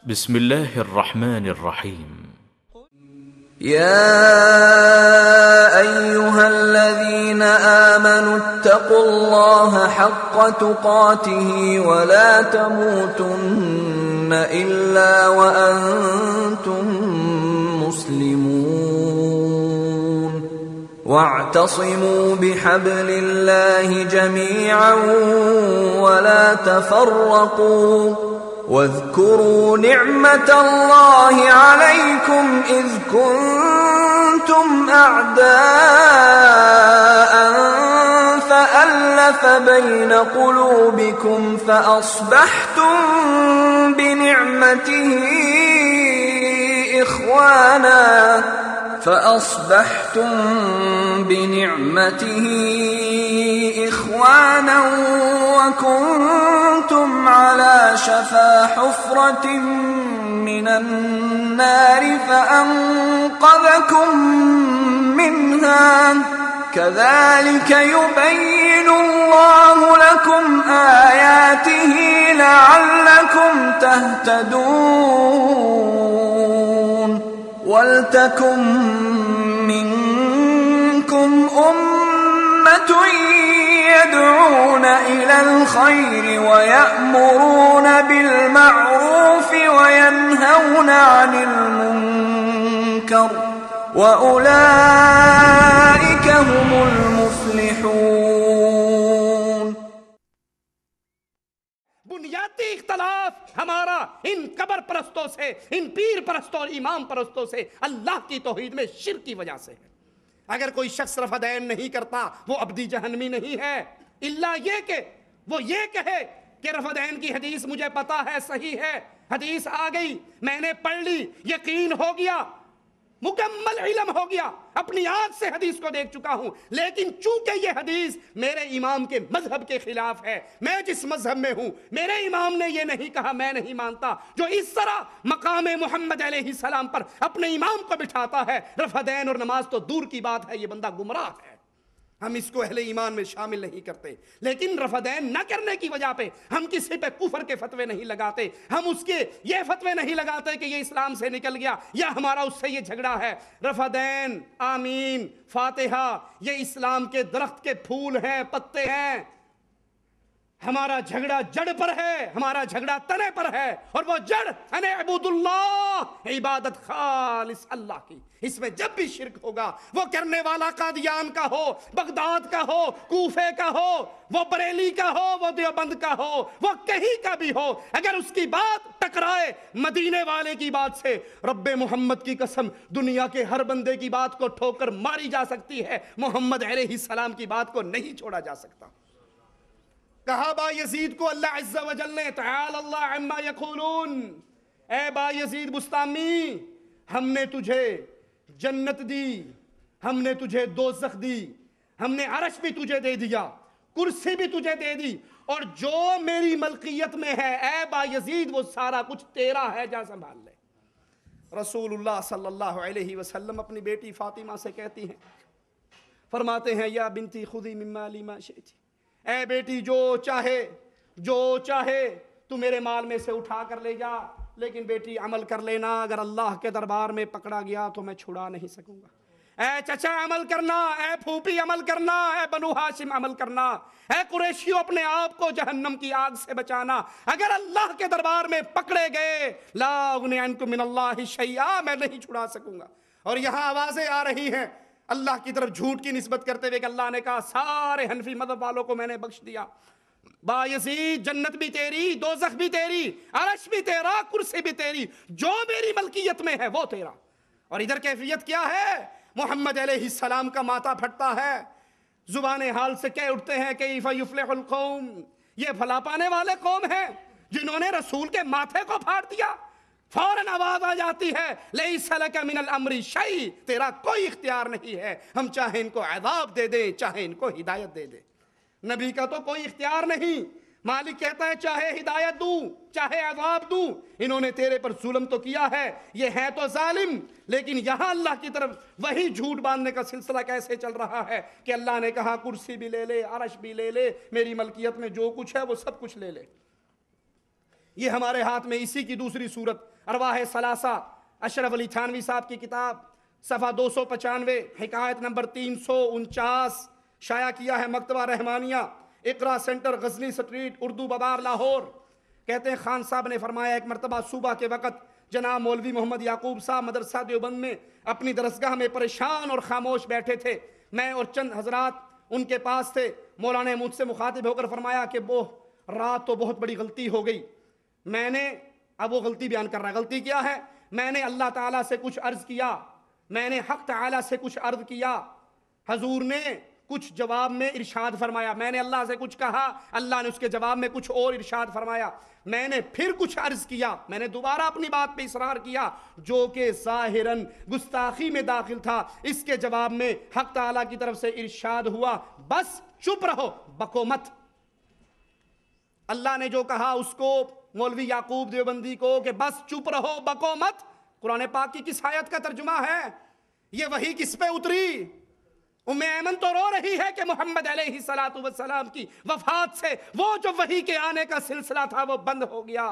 بسم الله الرحمن الرحيم. يا أيها الذين آمنوا اتقوا الله حق تقاته ولا تموتن إلا وأنتم مسلمون واعتصموا بحبل الله جميعا ولا تفرقوا واذكروا نعمة الله عليكم إذ كنتم أعداء فألف بين قلوبكم فأصبحتم بنعمته إخوانا وكنتم على شفا حفرة من النار فأنقذكم منها كذلك يبين الله لكم آياته لعلكم تهتدون ولتكن منكم أمة يدعون إلى الخير ويأمرون بالمعروف وينهون عن المنكر وأولئك هم المفلحون. بنیادی اختلاف ہمارا ان قبر پرستوں سے، ان پیر پرستوں اور امام پرستوں سے اللہ کی توحید میں شرک کی وجہ سے ہے. اگر کوئی شخص رفع دین نہیں کرتا وہ ابدی جہنمی نہیں ہے، الا یہ کہ وہ یہ کہے کہ رفع دین کی حدیث مجھے پتا ہے، صحیح ہے، حدیث آ گئی، میں نے پڑھ لی، یقین ہو گیا، مکمل علم ہو گیا، اپنی آنکھ سے حدیث کو دیکھ چکا ہوں، لیکن چونکہ یہ حدیث میرے امام کے مذہب کے خلاف ہے، میں جس مذہب میں ہوں میرے امام نے یہ نہیں کہا، میں نہیں مانتا. جو اس طرح مقام محمد علیہ السلام پر اپنے امام کو بٹھاتا ہے، رفع دین اور نماز تو دور کی بات ہے، یہ بندہ گمراہ ہے. ہم اس کو اہل ایمان میں شامل نہیں کرتے، لیکن رفع دین نہ کرنے کی وجہ پہ ہم کسی پہ کفر کے فتوے نہیں لگاتے، ہم اس کے یہ فتوے نہیں لگاتے کہ یہ اسلام سے نکل گیا یا ہمارا اس سے یہ جھگڑا ہے. رفع دین، آمین، فاتحہ یہ اسلام کے درخت کے پھول ہیں، پتے ہیں. ہمارا جھگڑا جڑ پر ہے، ہمارا جھگڑا تنے پر ہے، اور وہ جڑ ان اعبدوا اللہ، عبادت خالص اللہ کی. اس میں جب بھی شرک ہوگا، وہ کرنے والا قادیان کا ہو، بغداد کا ہو، کوفے کا ہو، وہ بریلی کا ہو، وہ دیوبند کا ہو، وہ کہیں کا بھی ہو، اگر اس کی بات ٹکرائے مدینے والے کی بات سے، رب محمد کی قسم دنیا کے ہر بندے کی بات کو ٹھوکر ماری جا سکتی ہے، محمد علیہ السلام کی بات کو نہیں چھوڑا جا سکتا. کہا با یزید کو اللہ عز و جل نے، تعالی اللہ عما یقولون، اے با یزید بستامی، ہم نے تجھے جنت دی، ہم نے تجھے دوزخ دی، ہم نے عرش بھی تجھے دے دیا، کرسی بھی تجھے دے دی، اور جو میری ملکیت میں ہے اے با یزید وہ سارا کچھ تیرا ہے، جا سنبھال لے. رسول اللہ صلی اللہ علیہ وسلم اپنی بیٹی فاطمہ سے کہتی ہیں، فرماتے ہیں یا بنتی خذی من مالی ما شئتی، اے بیٹی جو چاہے تو میرے مال میں سے اٹھا کر لے جا، لیکن بیٹی عمل کر لینا، اگر اللہ کے دربار میں پکڑا گیا تو میں چھڑا نہیں سکوں گا. اے چچا عمل کرنا، اے پھوپھی عمل کرنا، اے بنو ہاشم عمل کرنا، اے قریشیوں اپنے آپ کو جہنم کی آگ سے بچانا، اگر اللہ کے دربار میں پکڑے گئے لا اغنی عنکم من اللہ شیئا، میں نہیں چھڑا سکوں گا. اور یہاں آوازیں آ رہی ہیں اللہ کی طرف جھوٹ کی نسبت کرتے ہوئے کہ اللہ نے کہا سارے حنفی مذہب والوں کو میں نے بخش دیا. با یزید جنت بھی تیری، دوزخ بھی تیری، عرش بھی تیرا، کرسی بھی تیری، جو میری ملکیت میں ہے وہ تیرا. اور ادھر کیفیت کیا ہے؟ محمد علیہ السلام کا ماتھا پھٹتا ہے، زبان حال سے کہہ اٹھتے ہیں کیف یفلح القوم، یہ بھلا پانے والے قوم ہیں جنہوں نے رسول کے ماتھے کو پھاڑ دیا. فوراً آواز آ جاتی ہے لیس لک من الامر شیء، تیرا کوئی اختیار نہیں ہے، ہم چاہے ان کو عذاب دے دیں چاہے ان کو ہدایت دے دیں. نبی کا تو کوئی اختیار نہیں. مالک کہتا ہے چاہے ہدایت دوں چاہے عذاب دوں، انہوں نے تیرے پر ظلم تو کیا ہے، یہ ہے تو ظالم. لیکن یہاں اللہ کی طرف وہی جھوٹ باندھنے کا سلسلہ کیسے چل رہا ہے کہ اللہ نے کہا کرسی بھی لے لے، عرش بھی لے لے، میری ملکیت میں جو کچھ ہے وہ سب کچھ لے لے. یہ ہمارے ہاتھ میں اسی کی دوسری صورت ارواح ثلاثہ اشرف علی تھانوی صاحب کی کتاب صفحہ 295 حکایت نمبر 349 شائع کیا ہے مکتبہ رحمانیہ اقرا سینٹر غزنی سٹریٹ اردو بازار لاہور. کہتے ہیں خان صاحب نے فرمایا ایک مرتبہ صبح کے وقت جناب مولوی محمد یعقوب صاحب مدرسہ دیوبند میں اپنی درسگاہ میں پریشان اور خاموش بیٹھے تھے. میں اور چند حضرات ان کے پاس تھے. مولانا نے مجھ سے مخاطب ہو کر فرمایا کہ وہ رات تو بہت بڑی غلطی ہو گئی. میں نے اب وہ غلطی بیان کر رہا ہے. غلطی کیا ہے؟ میں نے اللہ تعالیٰ سے کچھ عرض کیا, میں نے حق تعالیٰ سے کچھ عرض کیا, حضور نے کچھ جواب میں ارشاد فرمایا. میں نے اللہ سے کچھ کہا, اللہ نے اس کے جواب میں کچھ اور ارشاد فرمایا. میں نے پھر کچھ عرض کیا, میں نے دوبارہ اپنی بات پہ اصرار کیا جو کہ ظاہراً گستاخی میں داخل تھا. اس کے جواب میں حق تعالیٰ کی طرف سے ارشاد ہوا بس چپ رہو, بکو مت. اللہ نے جو کہا اس کو مولوی یعقوب دیوبندی کو کہ بس چپ رہو بکو مت, قرآن پاک کی کس آیت کا ترجمہ ہے؟ یہ وحی کس پہ اتری؟ ام ایمن تو رو رہی ہے کہ محمد علیہ السلام کی وفات سے وہ جو وحی کے آنے کا سلسلہ تھا وہ بند ہو گیا.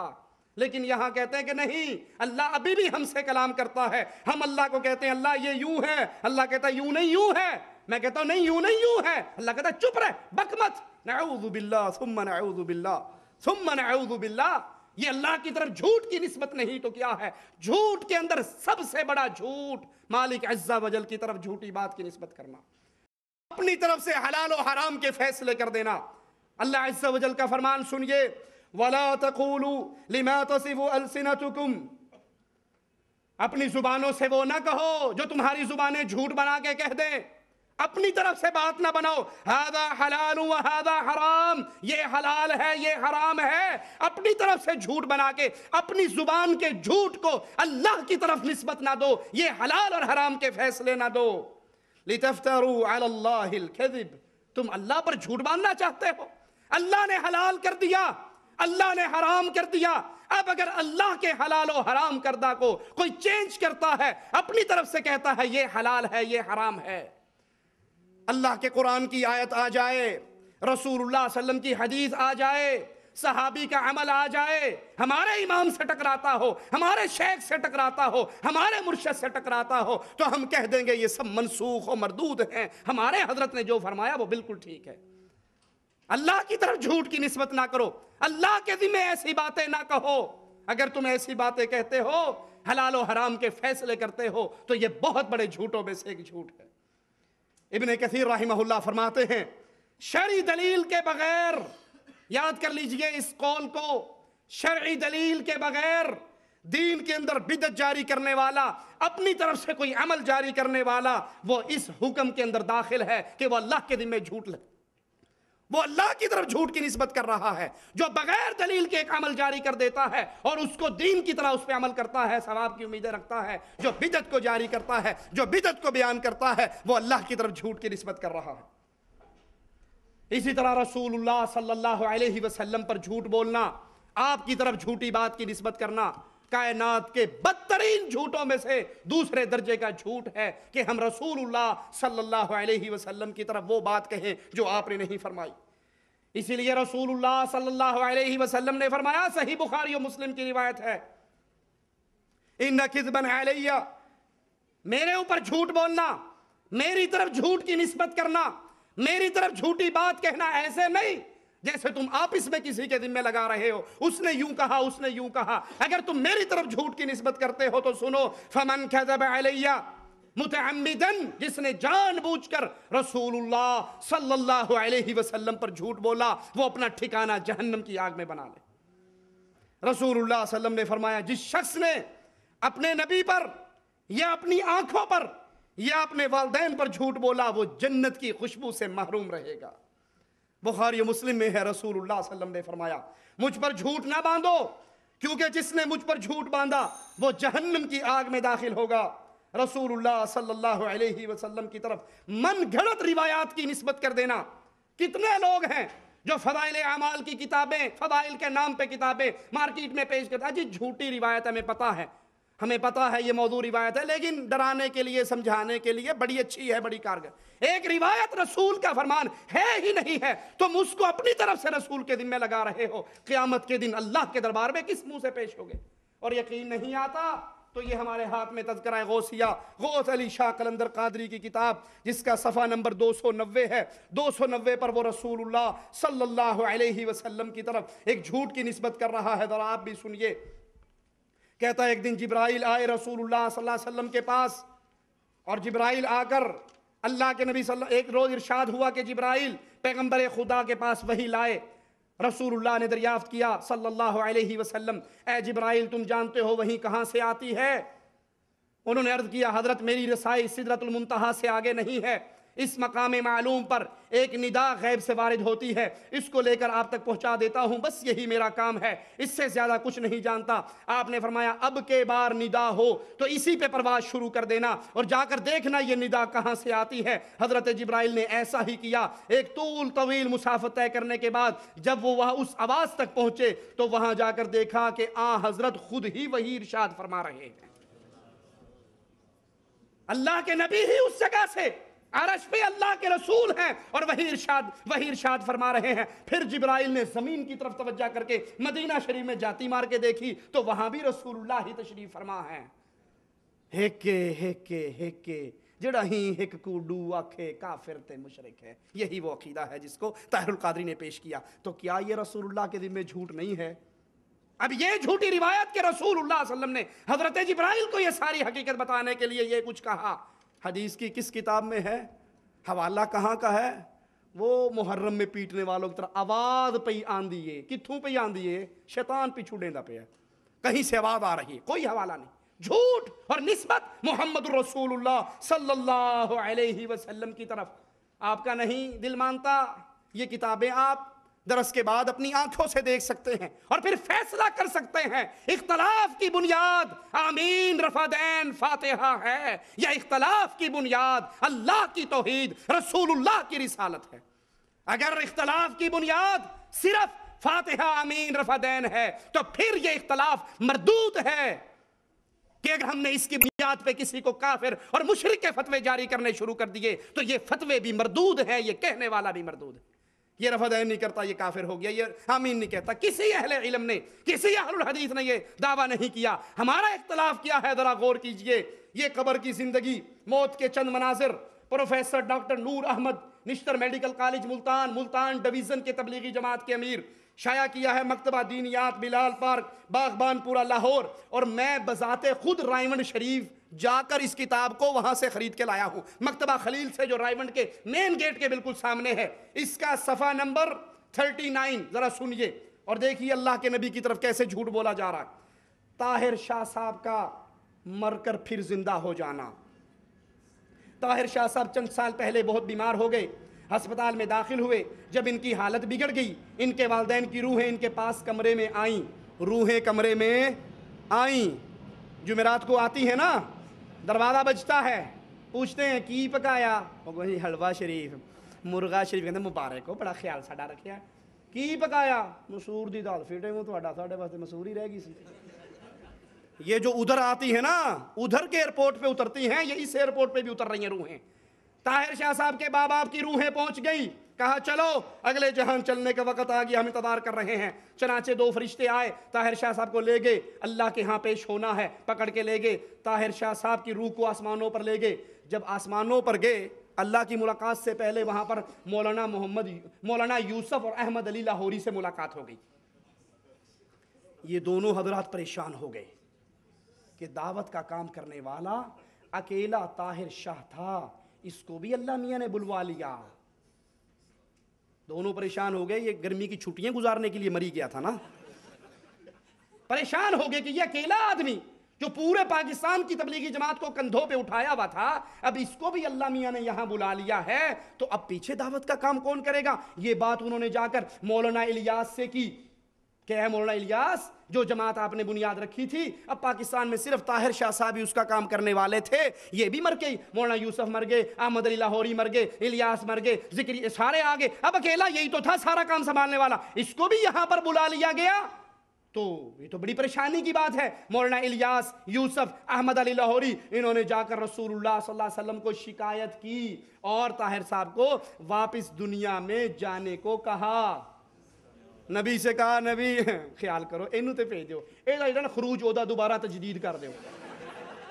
لیکن یہاں کہتے ہیں کہ نہیں, اللہ ابھی بھی ہم سے کلام کرتا ہے. ہم اللہ کو کہتے ہیں اللہ یہ یوں ہے, اللہ کہتا ہے یوں نہیں یوں ہے. میں کہتا ہوں نہیں یوں نہیں یوں ہے, اللہ کہتا ہے چپ رہ بک مت. نعوذ باللہ ثم نعوذ باللہ ثم نعوذ باللہ. یہ اللہ کی طرف جھوٹ کی نسبت نہیں تو کیا ہے؟ جھوٹ کے اندر سب سے بڑا جھوٹ مالک عز و جل کی طرف جھوٹی بات کی نسبت کرنا, اپنی طرف سے حلال و حرام کے فیصلے کر دینا. اللہ عز و جل کا فرمان سنیے, وَلَا تَقُولُوا لِمَا تَصِفُ أَلْسِنَتُكُمْ, اپنی زبانوں سے وہ نہ کہو جو تمہاری زبانیں جھوٹ بنا کے کہہ دیں. اپنی طرف سے بات نہ بناؤ, ہذا حلال و ہذا حرام, یہ حلال ہے یہ حرام ہے. اپنی طرف سے جھوٹ بنا کے اپنی زبان کے جھوٹ کو اللہ کی طرف نسبت نہ دو, یہ حلال اور حرام کے فیصلے نہ دو. لِتَفْتَرُوا عَلَى اللَّهِ الْكَذِبِ, تم اللہ پر جھوٹ باندھنا چاہتے ہو. اللہ نے حلال کر دیا, اللہ نے حرام کر دیا. اب اگر اللہ کے حلال و حرام کردہ کو کوئی چینج کرتا ہے, اپنی طرف سے کہتا ہے یہ حلال ہے یہ حرام ہے, اللہ کے قرآن کی آیت آ جائے, رسول اللہ صلی اللہ علیہ وسلم کی حدیث آ جائے, صحابی کا عمل آ جائے, ہمارے امام سے ٹکراتا ہو, ہمارے شیخ سے ٹکراتا ہو, ہمارے مرشد سے ٹکراتا ہو, تو ہم کہہ دیں گے یہ سب منسوخ و مردود ہیں, ہمارے حضرت نے جو فرمایا وہ بالکل ٹھیک ہے. اللہ کی طرف جھوٹ کی نسبت نہ کرو, اللہ کے ذمہ ایسی باتیں نہ کہو. اگر تم ایسی باتیں کہتے ہو, حلال و حرام کے فیصلے کرتے ہو, تو یہ بہت بڑے جھوٹوں میں سے ایک جھوٹ ہے. ابن کثیر رحمہ اللہ فرماتے ہیں شرعی دلیل کے بغیر, یاد کر لیجئے اس قول کو, شرعی دلیل کے بغیر دین کے اندر بدعت جاری کرنے والا, اپنی طرف سے کوئی عمل جاری کرنے والا, وہ اس حکم کے اندر داخل ہے کہ وہ اللہ کے ذمہ جھوٹ لے, وہ اللہ کی طرف جھوٹ کی نسبت کر رہا ہے. جو بغیر دلیل کے ایک عمل جاری کر دیتا ہے اور اس کو دین کی طرح اس پہ عمل کرتا ہے, ثواب کی امیدیں رکھتا ہے. جو بدعت کو جاری کرتا ہے, جو بدعت کو بیان کرتا ہے, وہ اللہ کی طرف جھوٹ کی نسبت کر رہا ہے. اسی طرح رسول اللہ صلی اللہ علیہ وسلم پر جھوٹ بولنا, آپ کی طرف جھوٹی بات کی نسبت کرنا, کائنات کے بدترین جھوٹوں میں سے دوسرے درجے کا جھوٹ ہے کہ ہم رسول اللہ صلی اللہ علیہ وسلم کی طرف وہ بات کہیں جو آپ نے نہیں فرمائی. اسی لیے رسول اللہ صلی اللہ علیہ وسلم نے فرمایا, صحیح بخاری و مسلم کی روایت ہے, ان کذبا علی, میرے اوپر جھوٹ بولنا, میری طرف جھوٹ کی نسبت کرنا, میری طرف جھوٹی بات کہنا ایسے نہیں جیسے تم آپس میں کسی کے ذمہ لگا رہے ہو, اس نے یوں کہا اس نے یوں کہا. اگر تم میری طرف جھوٹ کی نسبت کرتے ہو تو سنو, فمن کذب علی متعمدن, جس نے جان بوجھ کر رسول اللہ صلی اللہ علیہ وسلم پر جھوٹ بولا, وہ اپنا ٹھکانہ جہنم کی آگ میں بنا لے. رسول اللہ صلی اللہ علیہ وسلم نے فرمایا, جس شخص نے اپنے نبی پر یا اپنی آنکھوں پر یا اپنے والدین پر جھوٹ بولا, وہ جنت کی خوشبو سے محروم رہے گا. بخاری و مسلم میں ہے, رسول اللہ صلی اللہ علیہ وسلم نے فرمایا, مجھ پر جھوٹ نہ باندھو, کیونکہ جس نے مجھ پر جھوٹ باندھا وہ جہنم کی آگ میں داخل ہوگا. رسول اللہ صلی اللہ علیہ وسلم کی طرف من گھڑت روایات کی نسبت کر دینا. کتنے لوگ ہیں جو فضائل اعمال کی کتابیں, فضائل کے نام پہ کتابیں مارکیٹ میں پیش کرتے ہیں, جی جھوٹی روایت ہمیں پتہ ہے, ہمیں پتا ہے یہ موضوع روایت ہے، لیکن ڈرانے کے لیے، سمجھانے کے لیے بڑی اچھی ہے، بڑی کارگر۔ ایک روایت رسول کا فرمان ہے ہی نہیں ہے، تم اس کو اپنی طرف سے رسول کے ذمہ لگا رہے ہو، قیامت کے دن اللہ کے دربار میں کس منہ سے پیش ہوگے؟ اور یقین نہیں آتا تو یہ ہمارے ہاتھ میں تذکرہ غوثیہ، غوث علی شاہ قلندر قادری کی کتاب، جس کا صفحہ نمبر 290 ہے۔ 290 پر وہ رسول اللہ صلی اللہ علیہ وسلم کی طرف ایک جھوٹ کی نسبت کر رہا ہے، ذرا آپ بھی سنیے۔ کہتا ہے ایک دن جبرائیل آئے رسول اللہ صلی اللہ علیہ وسلم کے پاس، اور جبرائیل آ کر اللہ کے نبی ایک روز ارشاد ہوا کہ جبرائیل پیغمبر خدا کے پاس وحی لائے۔ رسول اللہ نے دریافت کیا صلی اللہ علیہ وسلم، اے جبرائیل تم جانتے ہو وحی کہاں سے آتی ہے؟ انہوں نے عرض کیا حضرت میری رسائی سدرۃ المنتہا سے آگے نہیں ہے، اس مقام معلوم پر ایک ندا غیب سے وارد ہوتی ہے، اس کو لے کر آپ تک پہنچا دیتا ہوں، بس یہی میرا کام ہے، اس سے زیادہ کچھ نہیں جانتا۔ آپ نے فرمایا اب کے بار ندا ہو تو اسی پہ پرواز شروع کر دینا اور جا کر دیکھنا یہ ندا کہاں سے آتی ہے۔ حضرت جبرائیل نے ایسا ہی کیا۔ ایک طویل مسافت طے کرنے کے بعد جب وہ وہاں اس آواز تک پہنچے تو وہاں جا کر دیکھا کہ حضرت خود ہی وہی ارشاد فرما رہے ہیں، اللہ کے نبی ہی اس جگہ سے عرش پہ اللہ کے رسول ہیں اور وہی ارشاد فرما رہے ہیں۔ پھر جبرائیل نے زمین کی طرف توجہ کر کے مدینہ شریف میں جاتی مار کے دیکھی تو وہاں بھی رسول اللہ ہی تشریف فرما ہے۔ ہیکے جڑا ہی ہک کوڈو آکھے کافر تے مشرک ہے، یہی وہ عقیدہ ہے جس کو طاہر القادری نے پیش کیا۔ تو کیا یہ رسول اللہ کے ذمہ جھوٹ نہیں ہے؟ اب یہ جھوٹی روایت کہ رسول اللہ صلی اللہ علیہ وسلم نے حضرت جبرائیل کو یہ ساری حقیقت بتانے کے لیے یہ کچھ کہا، حدیث کی کس کتاب میں ہے؟ حوالہ کہاں کا ہے؟ وہ محرم میں پیٹنے والوں کی طرح آواز پہ آندھی ہے، کتھوں پہ آندھی ہے؟ شیطان پیچھو ڈیندا پہ ہے، کہیں سے آواز آ رہی ہے، کوئی حوالہ نہیں۔ جھوٹ اور نسبت محمد رسول اللہ صلی اللہ علیہ وسلم کی طرف۔ آپ کا نہیں دل مانتا، یہ کتابیں آپ درس کے بعد اپنی آنکھوں سے دیکھ سکتے ہیں اور پھر فیصلہ کر سکتے ہیں اختلاف کی بنیاد آمین رفع دین فاتحہ ہے یا اختلاف کی بنیاد اللہ کی توحید رسول اللہ کی رسالت ہے۔ اگر اختلاف کی بنیاد صرف فاتحہ آمین رفع دین ہے تو پھر یہ اختلاف مردود ہے کہ اگر ہم نے اس کی بنیاد پہ کسی کو کافر اور مشرک کے فتوے جاری کرنے شروع کر دیے تو یہ فتوے بھی مردود ہیں، یہ کہنے والا بھی مردود ہے۔ یہ رفع دین نہیں کرتا یہ کافر ہو گیا، یہ آمین نہیں کہتا۔ کسی اہل علم نے، کسی اہل الحدیث نے یہ دعویٰ نہیں کیا۔ ہمارا اختلاف کیا ہے ذرا غور کیجئے۔ یہ قبر کی زندگی، موت کے چند مناظر۔ پروفیسر ڈاکٹر نور احمد، نشتر میڈیکل کالج ملتان ڈویژن کے تبلیغی جماعت کے امیر، شائع کیا ہے مکتبہ دینیات بلال پارک باغبان پورہ لاہور، اور میں بذات خود رائیونڈ شریف جا کر اس کتاب کو وہاں سے خرید کے لایا ہوں، مکتبہ خلیل سے جو رائیونڈ کے مین گیٹ کے بالکل سامنے ہے۔ اس کا صفحہ نمبر 39 ذرا سنیے اور دیکھیے اللہ کے نبی کی طرف کیسے جھوٹ بولا جا رہا ہے۔ طاہر شاہ صاحب کا مر کر پھر زندہ ہو جانا۔ طاہر شاہ صاحب چند سال پہلے بہت بیمار ہو گئے، ہسپتال میں داخل ہوئے۔ جب ان کی حالت بگڑ گئی، ان کے والدین کی روحیں ان کے پاس کمرے میں آئیں، روحیں کمرے میں آئیں، جمعرات کو آتی ہیں نا، دروازہ بجتا ہے، پوچھتے ہیں کی پکایا؟ وہ کہتے ہیں حلوہ شریف، مرغا شریف، کہتے ہیں مبارک ہو، بڑا خیال ساڈا رکھیا۔ کی پکایا؟ مسور دی دال، فیٹے میں تہاڈا ساڈے واسطے مسور ہی رہ گئی سی۔ یہ جو ادھر آتی ہے نا، ادھر کے ایئرپورٹ پہ اترتی ہیں، یہ اس ایئرپورٹ پہ بھی اتر رہی ہیں روحیں۔ طاہر شاہ صاحب کے باپ آپ کی روحیں پہنچ گئی، کہا چلو اگلے جہان چلنے کا وقت آ گیا، ہم انتظار کر رہے ہیں۔ چنانچہ 2 فرشتے آئے، طاہر شاہ صاحب کو لے گئے، اللہ کے ہاں پیش ہونا ہے، پکڑ کے لے گئے۔ طاہر شاہ صاحب کی روح کو آسمانوں پر لے گئے۔ جب آسمانوں پر گئے، اللہ کی ملاقات سے پہلے وہاں پر مولانا یوسف اور احمد علی لاہوری سے ملاقات ہو گئی۔ یہ دونوں حضرات پریشان ہو گئے کہ دعوت کا کام کرنے والا اکیلا طاہر شاہ تھا، اس کو بھی اللہ میاں نے بلوا لیا۔ دونوں پریشان ہو گئے، یہ گرمی کی چھٹیاں گزارنے کے لیے مری گیا تھا نا، پریشان ہو گئے کہ یہ اکیلا آدمی جو پورے پاکستان کی تبلیغی جماعت کو کندھوں پہ اٹھایا ہوا تھا، اب اس کو بھی اللہ میاں نے یہاں بلا لیا ہے، تو اب پیچھے دعوت کا کام کون کرے گا؟ یہ بات انہوں نے جا کر مولانا الیاس سے کی کہ اے مولانا الیاس، جو جماعت آپ نے بنیاد رکھی تھی، اب پاکستان میں صرف طاہر شاہ صاحب ہی اس کا کام کرنے والے تھے، یہ بھی مر گئی، مولانا یوسف مر گئے، احمد علی لاہوری مر گئے، الیاس مر گئے، ذکری سارے آگے، اب اکیلا یہی تو تھا سارا کام سنبھالنے والا، اس کو بھی یہاں پر بلا لیا گیا۔ تو یہ تو بڑی پریشانی کی بات ہے. مولانا الیاس یوسف احمد علی لاہوری انہوں نے جا کر رسول اللہ صلی اللہ علیہ وسلم کو شکایت کی اور طاہر صاحب کو واپس دنیا میں جانے کو کہا. نبی سے کہا نبی خیال کرو اینو تے بھیج دیو, اے خروج عہدہ دوبارہ تجدید کر دیو,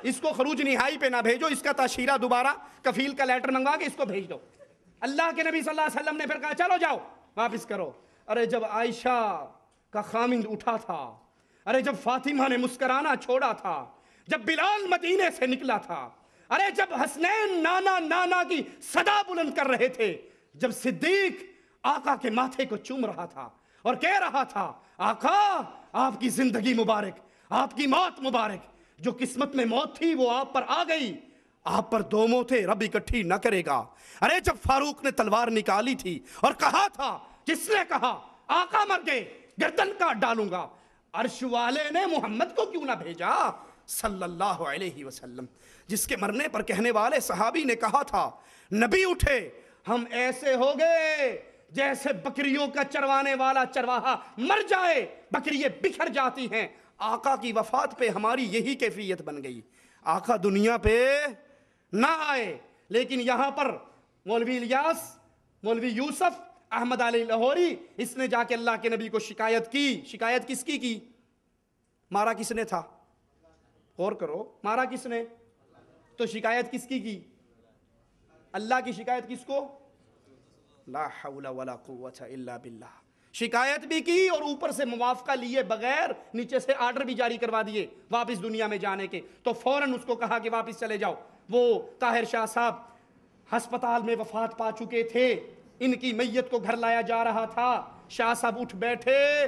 اس کو خروج نہائی پہ نہ بھیجو, اس کا تاشیرہ دوبارہ کفیل کا لیٹر منگوا کے اس کو بھیج دو. اللہ کے نبی صلی اللہ علیہ وسلم نے پھر کہا چلو جاؤ واپس کرو. ارے جب عائشہ کا خامند اٹھا تھا, ارے جب فاطمہ نے مسکرانا چھوڑا تھا, جب بلال مدینے سے نکلا تھا, ارے جب حسنین نانا نانا کی صدا بلند کر رہے تھے, جب صدیق آقا کے ماتھے کو چوم رہا تھا اور کہہ رہا تھا آقا آپ کی زندگی مبارک, آپ کی موت مبارک, جو قسمت میں موت تھی وہ آپ پر آ گئی, آپ پر دو موتیں رب اکٹھی نہ کرے گا. ارے جب فاروق نے تلوار نکالی تھی اور کہا تھا, کس نے کہا آقا مر گئے گردن کاٹ ڈالوں گا, عرش والے نے محمد کو کیوں نہ بھیجا صلی اللہ علیہ وسلم, جس کے مرنے پر کہنے والے صحابی نے کہا تھا نبی اٹھے ہم ایسے ہو گئے جیسے بکریوں کا چروانے والا چرواہا مر جائے, بکریے بکھر جاتی ہیں. آقا کی وفات پہ ہماری یہی کیفیت بن گئی. آقا دنیا پہ نہ آئے, لیکن یہاں پر مولوی الیاس, مولوی یوسف احمد علی لاہوری, اس نے جا کے اللہ کے نبی کو شکایت کی. شکایت کس کی؟ مارا کس نے تھا؟ غور کرو, مارا کس نے؟ تو شکایت کس کی؟ اللہ کی شکایت کس کو؟ لا حول ولا قوت الا باللہ. شکایت بھی کی اور اوپر سے موافقہ لیے بغیر نیچے سے آرڈر بھی جاری کروا دیے واپس دنیا میں جانے کے. تو فوراً اس کو کہا کہ واپس چلے جاؤ. وہ طاہر شاہ صاحب ہسپتال میں وفات پا چکے تھے, ان کی میت کو گھر لایا جا رہا تھا. شاہ صاحب اٹھ بیٹھے,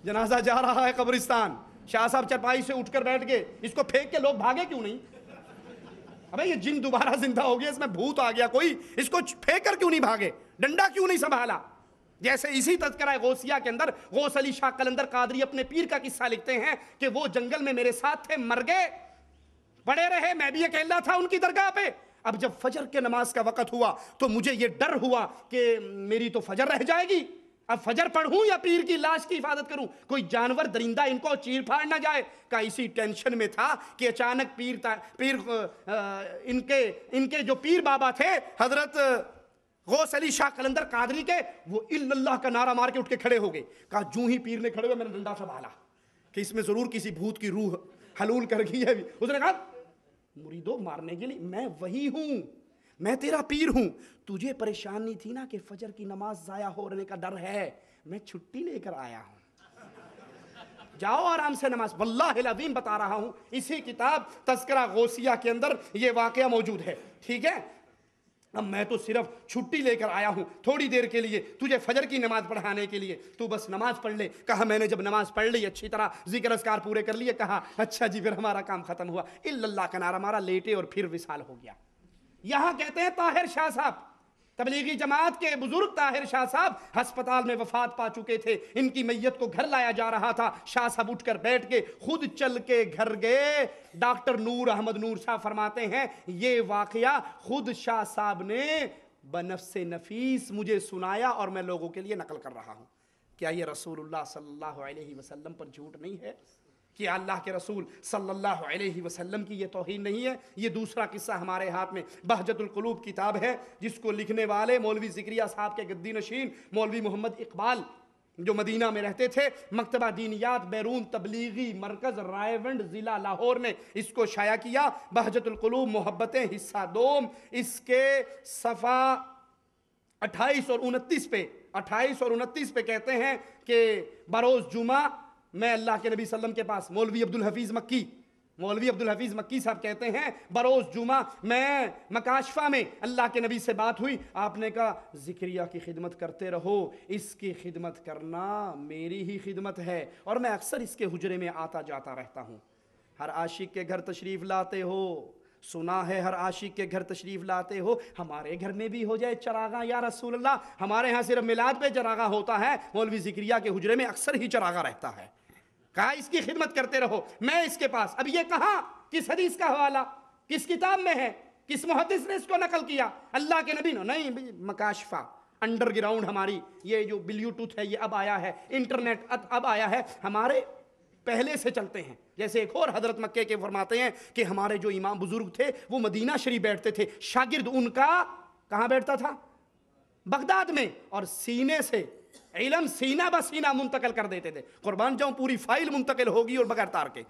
جنازہ جا رہا ہے قبرستان, شاہ صاحب چرپائی سے اٹھ کر بیٹھ گئے. اس کو پھینک کے لوگ بھاگے کیوں نہیں؟ ابے یہ جن دوبارہ زندہ ہو گیا, اس میں بھوت آ گیا کوئی, اس کو پھینک کر کیوں نہیں بھاگے, ڈنڈا کیوں نہیں سنبھالا؟ جیسے اسی تذکرہ غوثیہ کے اندر غوث علی شاہ قلندر قادری اپنے پیر کا قصہ لکھتے ہیں کہ وہ جنگل میں میرے ساتھ تھے, مر گئے, پڑے رہے, میں بھی اکیلا تھا ان کی درگاہ پہ. اب جب فجر کے نماز کا وقت ہوا تو مجھے یہ ڈر ہوا کہ میری تو فجر رہ جائے گی, اب فجر پڑھوں یا پیر کی لاش کی حفاظت کروں, کوئی جانور درندہ ان کو چیر پھاڑ نہ جائے. کا اسی ٹینشن میں تھا کہ اچانک ان کے جو پیر بابا تھے حضرت غوث علی شاہ قلندر قادری کے, وہ الا اللہ کا نعرہ مار کے اٹھ کے کھڑے ہو گئے. کہا جوں ہی پیر نے کھڑے ہوئے میں نے ڈنڈا سنبھالا کہ اس میں ضرور کسی بھوت کی روح حلول کر گئی ہے. اس نے کہا مریدو مارنے کے لیے میں وہی ہوں, میں تیرا پیر ہوں, تجھے پریشانی تھی نا کہ فجر کی نماز ضائع ہونے کا ڈر ہے, میں چھٹی لے کر آیا ہوں, جاؤ آرام سے نماز. واللہ العظیم بتا رہا ہوں, اسی کتاب تذکرہ غوثیہ کے اندر یہ واقعہ موجود ہے. ٹھیک ہے, اب میں تو صرف چھٹی لے کر آیا ہوں تھوڑی دیر کے لیے تجھے فجر کی نماز پڑھانے کے لیے, تو بس نماز پڑھ لے. کہا میں نے جب نماز پڑھ لی اچھی طرح ذکر اذکار پورے کر لیے, کہا اچھا جی پھر ہمارا کام ختم ہوا, الا اللہ کا نعرہ مارا, لیٹے اور پھر وصال ہو گیا. یہاں کہتے ہیں طاہر شاہ صاحب, تبلیغی جماعت کے بزرگ طاہر شاہ صاحب ہسپتال میں وفات پا چکے تھے, ان کی میت کو گھر لایا جا رہا تھا. شاہ صاحب اٹھ کر بیٹھ کے خود چل کے گھر گئے. ڈاکٹر نور احمد نور شاہ فرماتے ہیں یہ واقعہ خود شاہ صاحب نے بنفس نفیس مجھے سنایا اور میں لوگوں کے لیے نقل کر رہا ہوں. کیا یہ رسول اللہ صلی اللہ علیہ وسلم پر جھوٹ نہیں ہے؟ کیا اللہ کے رسول صلی اللہ علیہ وسلم کی یہ توہین نہیں ہے؟ یہ دوسرا قصہ ہمارے ہاتھ میں بہجت القلوب کتاب ہے, جس کو لکھنے والے مولوی ذکریہ صاحب کے گدی نشین مولوی محمد اقبال جو مدینہ میں رہتے تھے, مکتبہ دینیات بیرون تبلیغی مرکز رائے ونڈ ضلع لاہور نے اس کو شائع کیا. بہجت القلوب محبتیں حصہ 2, اس کے صفحہ 28 اور 29 پہ کہتے ہیں کہ بروز جمعہ میں اللہ کے نبی صلی اللہ علیہ وسلم کے پاس, مولوی عبد الحفیظ مکی صاحب کہتے ہیں بروز جمعہ میں مکاشفہ میں اللہ کے نبی سے بات ہوئی, آپ نے کہا ذکریہ کی خدمت کرتے رہو, اس کی خدمت کرنا میری ہی خدمت ہے اور میں اکثر اس کے حجرے میں آتا جاتا رہتا ہوں. ہر عاشق کے گھر تشریف لاتے ہو, سنا ہے ہر عاشق کے گھر تشریف لاتے ہو, ہمارے گھر میں بھی ہو جائے چراغاں یا رسول اللہ. ہمارے ہاں صرف میلاد پہ چراغاں ہوتا ہے, مولوی ذکریہ کے حجرے میں اکثر ہی چراغاں رہتا ہے. کہا اس کی خدمت کرتے رہو, میں اس کے پاس. اب یہ کہاں, کس حدیث کا حوالہ, کس کتاب میں ہے, کس محدث نے اس کو نقل کیا؟ اللہ کے نبی نے نہیں, مکاشفہ انڈر گراؤنڈ ہماری یہ جو بلیوٹوتھ ہے یہ اب آیا ہے, انٹرنیٹ اب آیا ہے, ہمارے پہلے سے چلتے ہیں. جیسے ایک اور حضرت مکے کے فرماتے ہیں کہ ہمارے جو امام بزرگ تھے وہ مدینہ شریف بیٹھتے تھے, شاگرد ان کا کہاں بیٹھتا تھا؟ بغداد میں, اور سینے سے علم سینہ بسینہ منتقل کر دیتے تھے. قربان جاؤں پوری فائل منتقل ہوگی اور بغیر تار کے.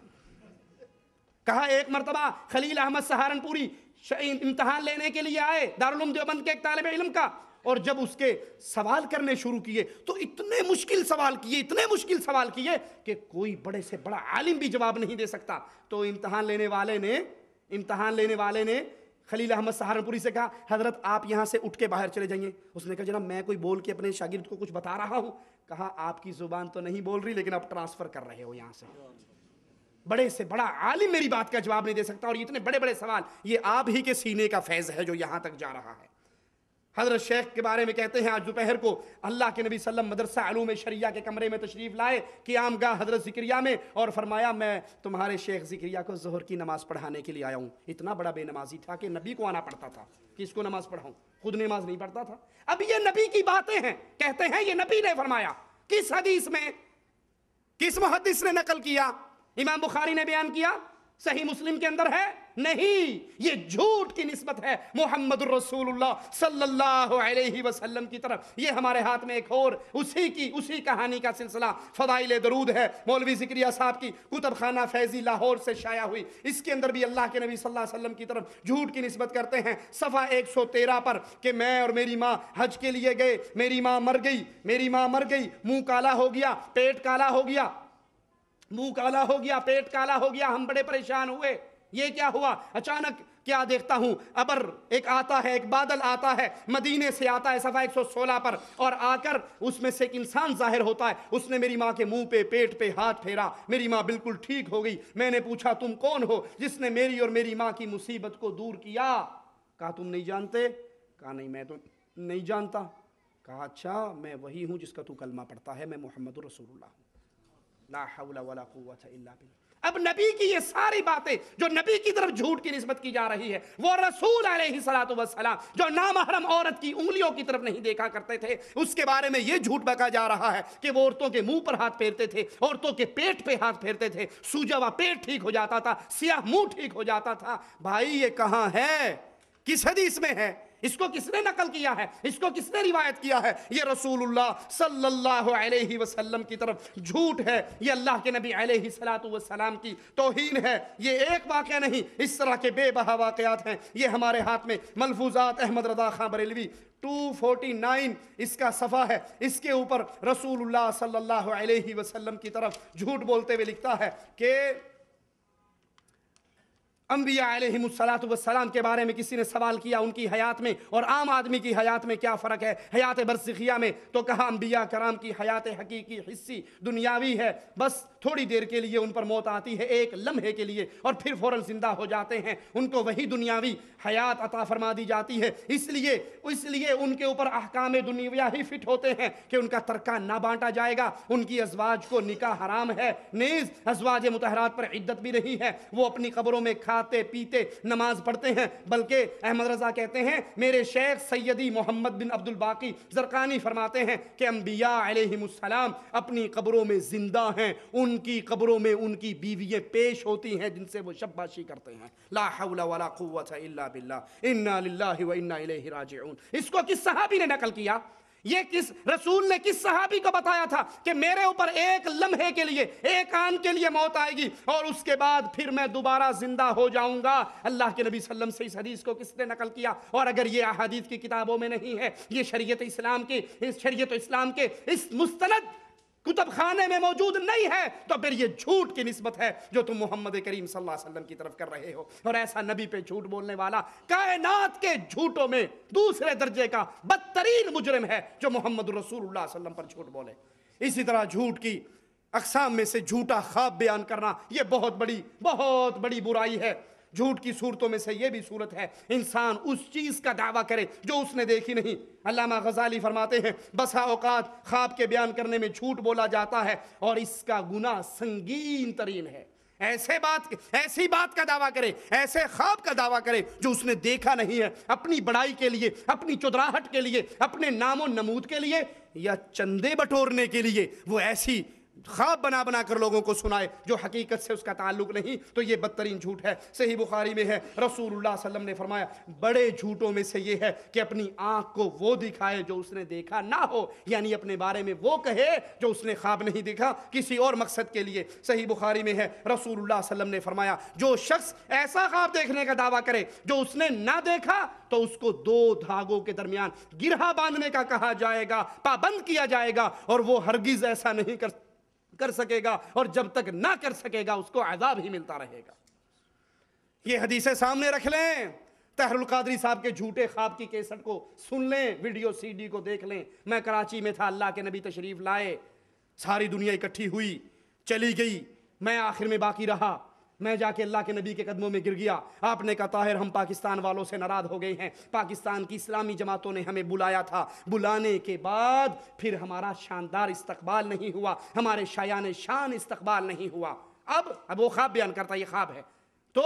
کہا ایک مرتبہ خلیل احمد سہارنپوری امتحان لینے کے لیے آئے دارالعلوم دیوبند کے ایک طالب علم کا, اور جب اس کے سوال کرنے شروع کیے تو اتنے مشکل سوال کیے کہ کوئی بڑے سے بڑا عالم بھی جواب نہیں دے سکتا. تو امتحان لینے والے نے خلیل احمد سہارنپوری سے کہا حضرت آپ یہاں سے اٹھ کے باہر چلے جائیں. اس نے کہا جناب میں کوئی بول کے اپنے شاگرد کو کچھ بتا رہا ہوں. کہا آپ کی زبان تو نہیں بول رہی لیکن آپ ٹرانسفر کر رہے ہو یہاں سے. بڑے سے بڑا عالم میری بات کا جواب نہیں دے سکتا, اور اتنے بڑے بڑے سوال یہ آپ ہی کے سینے کا فیض ہے جو یہاں تک جا رہا ہے. حضرت شیخ کے بارے میں کہتے ہیں آج دوپہر کو اللہ کے نبی صلی اللہ علیہ وسلم مدرسہ علوم شریعہ کے کمرے میں تشریف لائے قیام گاہ حضرت ذکریہ میں, اور فرمایا میں تمہارے شیخ ذکریہ کو ظہر کی نماز پڑھانے کے لیے آیا ہوں. اتنا بڑا بے نمازی تھا کہ نبی کو آنا پڑتا تھا کہ اس کو نماز پڑھاؤں, خود نماز نہیں پڑھتا تھا. اب یہ نبی کی باتیں ہیں, کہتے ہیں یہ نبی نے فرمایا. کس حدیث میں, کس محدث نے نقل کیا؟ امام بخاری نے بیان کیا, صحیح مسلم کے اندر ہے؟ نہیں, یہ جھوٹ کی نسبت ہے محمد الرسول اللہ صلی اللہ علیہ وسلم کی طرف. یہ ہمارے ہاتھ میں ایک اور اسی کہانی کا سلسلہ فضائل درود ہے, مولوی ذکریہ صاحب کی کتب خانہ فیضی لاہور سے شائع ہوئی. اس کے اندر بھی اللہ کے نبی صلی اللہ علیہ وسلم کی طرف جھوٹ کی نسبت کرتے ہیں. صفحہ 113 پر کہ میں اور میری ماں حج کے لیے گئے, میری ماں مر گئی, منہ کالا ہو گیا, پیٹ کالا ہو گیا, پیٹ کالا ہو گیا, ہم بڑے پریشان ہوئے. یہ کیا ہوا؟ اچانک کیا دیکھتا ہوں ابر ایک بادل آتا ہے, مدینے سے آتا ہے, صفحہ 116 پر, اور آ کر اس میں سے ایک انسان ظاہر ہوتا ہے. اس نے میری ماں کے منہ پہ پیٹ پہ ہاتھ پھیرا, میری ماں بالکل ٹھیک ہو گئی. میں نے پوچھا تم کون ہو جس نے میری اور میری ماں کی مصیبت کو دور کیا؟ کہا تم نہیں جانتے؟ کہا نہیں میں تو نہیں جانتا. کہا اچھا میں وہی ہوں جس کا تو کلمہ پڑھتا ہے, میں محمد رسول اللہ ہوں. لا حول ولا قوت الا باللہ. اب نبی کی یہ ساری باتیں جو نبی کی طرف جھوٹ کی نسبت کی جا رہی ہے, وہ رسول علیہ الصلوۃ والسلام جو نامحرم عورت کی انگلیوں کی طرف نہیں دیکھا کرتے تھے, اس کے بارے میں یہ جھوٹ بکا جا رہا ہے کہ وہ عورتوں کے منہ پر ہاتھ پھیرتے تھے, عورتوں کے پیٹ پہ ہاتھ پھیرتے تھے, سوجا ہوا پیٹ ٹھیک ہو جاتا تھا, سیاہ منہ ٹھیک ہو جاتا تھا. بھائی یہ کہاں ہے؟ کس حدیث میں ہے؟ اس کو کس نے نقل کیا ہے؟ اس کو کس نے روایت کیا ہے؟ یہ رسول اللہ صلی اللہ علیہ وسلم کی طرف جھوٹ ہے, یہ اللہ کے نبی علیہ الصلوۃ والسلام کی توہین ہے. یہ ایک واقعہ نہیں, اس طرح کے بے بہا واقعات ہیں. یہ ہمارے ہاتھ میں ملفوظات احمد رضا خاں بریلوی 249 اس کا صفحہ ہے, اس کے اوپر رسول اللہ صلی اللہ علیہ وسلم کی طرف جھوٹ بولتے ہوئے لکھتا ہے کہ انبیاء علیہم الصلوۃ والسلام کے بارے میں کسی نے سوال کیا ان کی حیات میں اور عام آدمی کی حیات میں کیا فرق ہے, حیات برزخیہ میں, تو کہا انبیاء کرام کی حیات حقیقی حصی دنیاوی ہے, بس تھوڑی دیر کے لیے ان پر موت آتی ہے, ایک لمحے کے لیے, اور پھر فوراً زندہ ہو جاتے ہیں. ان کو وہی دنیاوی حیات عطا فرما دی جاتی ہے. اس لیے ان کے اوپر احکام دنیا ہی فٹ ہوتے ہیں کہ ان کا ترکہ نہ بانٹا جائے گا. ان کی ازواج کو نکاح حرام ہے, نیز ازواج مطہرات پر عدت بھی نہیں ہے. وہ اپنی قبروں میں کھاتے پیتے نماز پڑھتے ہیں. بلکہ احمد رضا کہتے ہیں میرے شیخ سیدی محمد بن عبد الباقی زرقانی فرماتے ہیں کہ انبیاء علیہم السلام اپنی قبروں میں زندہ ہیں, ان کی قبروں میں ان کی بیوییں پیش ہوتی ہیں جن سے وہ شباشی کرتے ہیں. لا حول ولا قوت الا باللہ, انا للہ و انا الیہ راجعون. اس کو کس صحابی نے نقل کیا؟ یہ کس رسول نے کس صحابی کو بتایا تھا کہ میرے اوپر ایک لمحے کے لیے, ایک آن کے لیے موت آئے گی اور اس کے بعد پھر میں دوبارہ زندہ ہو جاؤں گا؟ اللہ کے نبی صلی اللہ علیہ وسلم سے اس حدیث کو کس نے نقل کیا؟ اور اگر یہ احادیث کی کتابوں میں نہیں ہے, یہ شریعت اسلام کے اس مستند کتب خانے میں موجود نہیں ہے, تو پھر یہ جھوٹ کی نسبت ہے جو تم محمد کریم صلی اللہ علیہ وسلم کی طرف کر رہے ہو. اور ایسا نبی پہ جھوٹ بولنے والا کائنات کے جھوٹوں میں دوسرے درجے کا بدترین مجرم ہے جو محمد رسول اللہ صلی اللہ علیہ وسلم پر جھوٹ بولے. اسی طرح جھوٹ کی اقسام میں سے جھوٹا خواب بیان کرنا, یہ بہت بڑی برائی ہے. جھوٹ کی صورتوں میں سے یہ بھی صورت ہے انسان اس چیز کا دعویٰ کرے جو اس نے دیکھی نہیں. علامہ غزالی فرماتے ہیں بسا اوقات خواب کے بیان کرنے میں جھوٹ بولا جاتا ہے اور اس کا گناہ سنگین ترین ہے. ایسی بات کا دعویٰ کرے، ایسے خواب کا دعویٰ کرے جو اس نے دیکھا نہیں ہے، اپنی بڑائی کے لیے، اپنی چودراہٹ کے لیے، اپنے نام و نمود کے لیے، یا چندے بٹورنے کے لیے وہ ایسی خواب بنا بنا کر لوگوں کو سنائے جو حقیقت سے اس کا تعلق نہیں، تو یہ بدترین جھوٹ ہے۔ صحیح بخاری میں ہے، رسول اللہ صلی اللہ علیہ وسلم نے فرمایا بڑے جھوٹوں میں سے یہ ہے کہ اپنی آنکھ کو وہ دکھائے جو اس نے دیکھا نہ ہو، یعنی اپنے بارے میں وہ کہے جو اس نے خواب نہیں دیکھا کسی اور مقصد کے لیے۔ صحیح بخاری میں ہے، رسول اللہ صلی اللہ علیہ وسلم نے فرمایا جو شخص ایسا خواب دیکھنے کا دعویٰ کرے جو اس نے نہ دیکھا تو اس کو 2 دھاگوں کے درمیان گرہ باندھنے کا کہا جائے گا، پابند کیا جائے گا، اور وہ ہرگز ایسا نہیں کر سکے گا، اور جب تک نہ کر سکے گا اس کو عذاب ہی ملتا رہے گا۔ یہ حدیثیں سامنے رکھ لیں، طاہر القادری صاحب کے جھوٹے خواب کی کیسٹ کو سن لیں، ویڈیو سی ڈی کو دیکھ لیں۔ میں کراچی میں تھا، اللہ کے نبی تشریف لائے، ساری دنیا اکٹھی ہوئی، چلی گئی، میں آخر میں باقی رہا۔ میں جا کے اللہ کے نبی کے قدموں میں گر گیا۔ آپ نے کہا طاہر ہم پاکستان والوں سے ناراض ہو گئے ہیں، پاکستان کی اسلامی جماعتوں نے ہمیں بلایا تھا، بلانے کے بعد پھر ہمارا شاندار استقبال نہیں ہوا، ہمارے شایان شان استقبال نہیں ہوا۔ اب وہ خواب بیان کرتا ہے، یہ خواب ہے، تو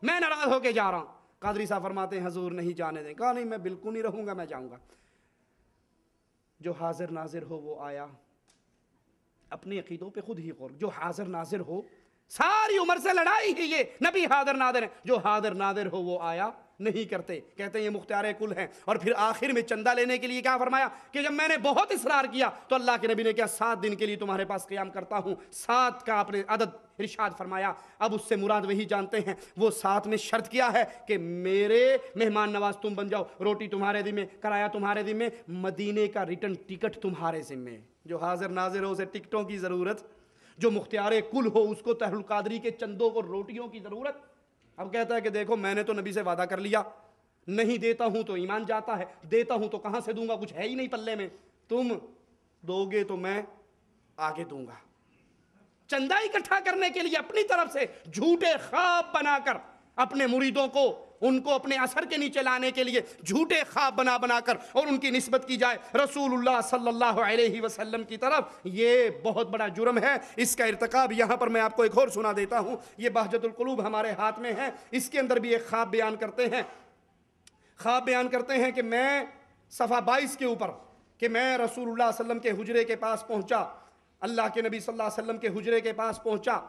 میں ناراض ہو کے جا رہا ہوں۔ قادری صاحب فرماتے ہیں حضور نہیں جانے دیں۔ کہا نہیں میں بالکل نہیں رہوں گا، میں جاؤں گا۔ جو حاضر ناظر ہو وہ آیا، اپنے عقیدوں پہ خود ہی غور، جو حاضر ناظر ہو، ساری عمر سے لڑائی ہی یہ نبی حاضر ناظر ہیں، جو حاضر ناظر ہو وہ آیا نہیں کرتے، کہتے ہیں یہ مختار کل ہیں۔ اور پھر آخر میں چندہ لینے کے لیے کیا فرمایا کہ جب میں نے بہت اصرار کیا تو اللہ کے نبی نے کیا 7 دن کے لیے تمہارے پاس قیام کرتا ہوں، 7 کا آپ نے عدد ارشاد فرمایا۔ اب اس سے مراد وہی جانتے ہیں، وہ 7 میں شرط کیا ہے کہ میرے مہمان نواز تم بن جاؤ، روٹی تمہارے ذمہ، کرایہ تمہارے ذمہ، مدینے کا ریٹرن ٹکٹ تمہارے ذمہ۔ جو حاضر ناظر ہو اسے ٹکٹوں کی ضرورت، جو مختار کل ہو اس کو طاہر القادری کے چندوں اور روٹیوں کی ضرورت۔ اب کہتا ہے کہ دیکھو میں نے تو نبی سے وعدہ کر لیا، نہیں دیتا ہوں تو ایمان جاتا ہے، دیتا ہوں تو کہاں سے دوں گا، کچھ ہے ہی نہیں پلے میں، تم دو گے تو میں آگے دوں گا۔ چندہ اکٹھا کرنے کے لیے اپنی طرف سے جھوٹے خواب بنا کر اپنے مریدوں کو، ان کو اپنے اثر کے نیچے لانے کے لیے جھوٹے خواب بنا بنا کر اور ان کی نسبت کی جائے رسول اللہ صلی اللہ علیہ وسلم کی طرف، یہ بہت بڑا جرم ہے۔ اس کا ارتکاب یہاں پر میں آپ کو ایک اور سنا دیتا ہوں، یہ بہجت القلوب ہمارے ہاتھ میں ہے، اس کے اندر بھی ایک خواب بیان کرتے ہیں۔ خواب بیان کرتے ہیں کہ میں صفحہ 22 کے اوپر کہ میں رسول اللہ صلی اللہ علیہ وسلم کے حجرے کے پاس پہنچا، اللہ کے نبی صلی اللہ علیہ وسلم کے حجرے کے پاس پہنچا،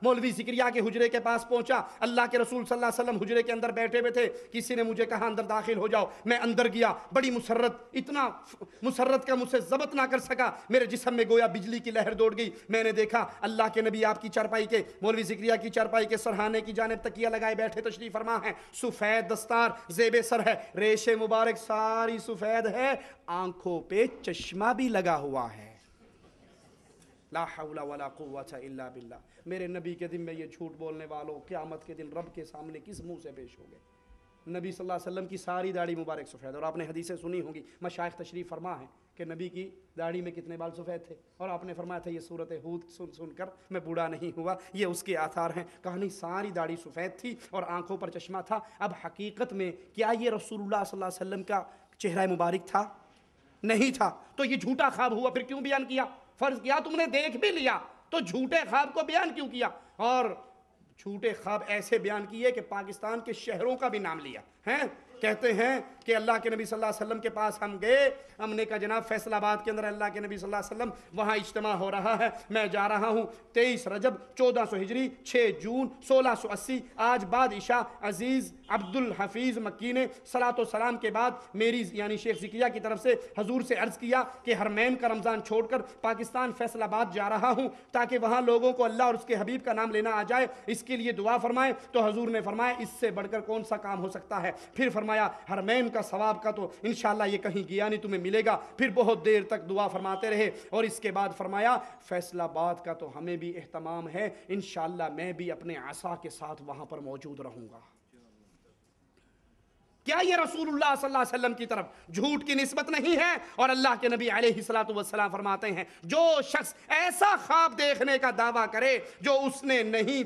مولوی ذکریہ کے حجرے کے پاس پہنچا، اللہ کے رسول صلی اللہ علیہ وسلم حجرے کے اندر بیٹھے ہوئے تھے، کسی نے مجھے کہا اندر داخل ہو جاؤ، میں اندر گیا، بڑی مسرت، اتنا مسرت کا مجھ سے ضبط نہ کر سکا، میرے جسم میں گویا بجلی کی لہر دوڑ گئی۔ میں نے دیکھا اللہ کے نبی آپ کی چارپائی کے، مولوی ذکریہ کی چارپائی کے سرہانے کی جانب تکیہ لگائے بیٹھے تشریف فرما ہیں، سفید دستار زیب سر ہے، ریش مبارک ساری سفید ہے، آنکھوں پہ چشمہ بھی لگا ہوا ہے۔ لا حول ولا قوت الا باللہ۔ میرے نبی کے دن میں یہ جھوٹ بولنے والوں قیامت کے دن رب کے سامنے کس منہ سے پیش ہو گئے؟ نبی صلی اللہ علیہ وسلم کی ساری داڑھی مبارک سفید، اور آپ نے حدیثیں سنی ہوں گی، مشائخ تشریف فرما ہے کہ نبی کی داڑھی میں کتنے بال سفید تھے، اور آپ نے فرمایا تھا یہ سورۃ ہود سن کر میں بوڑھا نہیں ہوا، یہ اس کے آثار ہیں۔ کہا نہیں ساری داڑھی سفید تھی اور آنکھوں پر چشمہ تھا۔ اب حقیقت میں کیا یہ رسول اللہ صلی اللہ علیہ وسلم کا چہرہ مبارک تھا؟ نہیں تھا، تو یہ جھوٹا خواب ہوا۔ پھر کیوں بیان کیا؟ فرض کیا تم نے دیکھ بھی لیا تو جھوٹے خواب کو بیان کیوں کیا؟ اور جھوٹے خواب ایسے بیان کیے کہ پاکستان کے شہروں کا بھی نام لیا ہیں۔ کہتے ہیں کہ اللہ کے نبی صلی اللہ علیہ وسلم کے پاس ہم گئے، ہم نے کہا جناب فیصل آباد کے اندر اللہ کے نبی صلی اللہ علیہ وسلم وہاں اجتماع ہو رہا ہے، میں جا رہا ہوں 23 رجب 1400 ہجری 6 جون 1680، آج بعد عشاء عزیز عبد الحفیظ مکی نے صلاۃ و سلام کے بعد میری یعنی شیخ ذکریہ کی طرف سے حضور سے عرض کیا کہ حرمین کا رمضان چھوڑ کر پاکستان فیصل آباد جا رہا ہوں تاکہ وہاں لوگوں کو اللہ اور اس کے حبیب کا نام لینا آ جائے، اس کے لیے دعا فرمائیں۔ تو حضور نے فرمایا اس سے بڑھ کر کون سا کام ہو سکتا ہے؟ پھر فرمایا حرمین کا ثواب کا تو انشاءاللہ یہ کہیں گیا نہیں، تمہیں ملے گا۔ پھر بہت دیر تک دعا فرماتے رہے، اور اس کے بعد فرمایا فیصل آباد کا تو ہمیں بھی اہتمام ہے، انشاءاللہ میں بھی اپنے عصا کے ساتھ وہاں پر موجود رہوں گا۔ کیا یہ رسول اللہ صلی اللہ علیہ وسلم کی طرف جھوٹ کی نسبت نہیں ہے؟ اور اللہ کے نبی علیہ الصلوۃ والسلام فرماتے ہیں جو شخص ایسا خواب دیکھنے کا دعویٰ کرے جو اس نے نہیں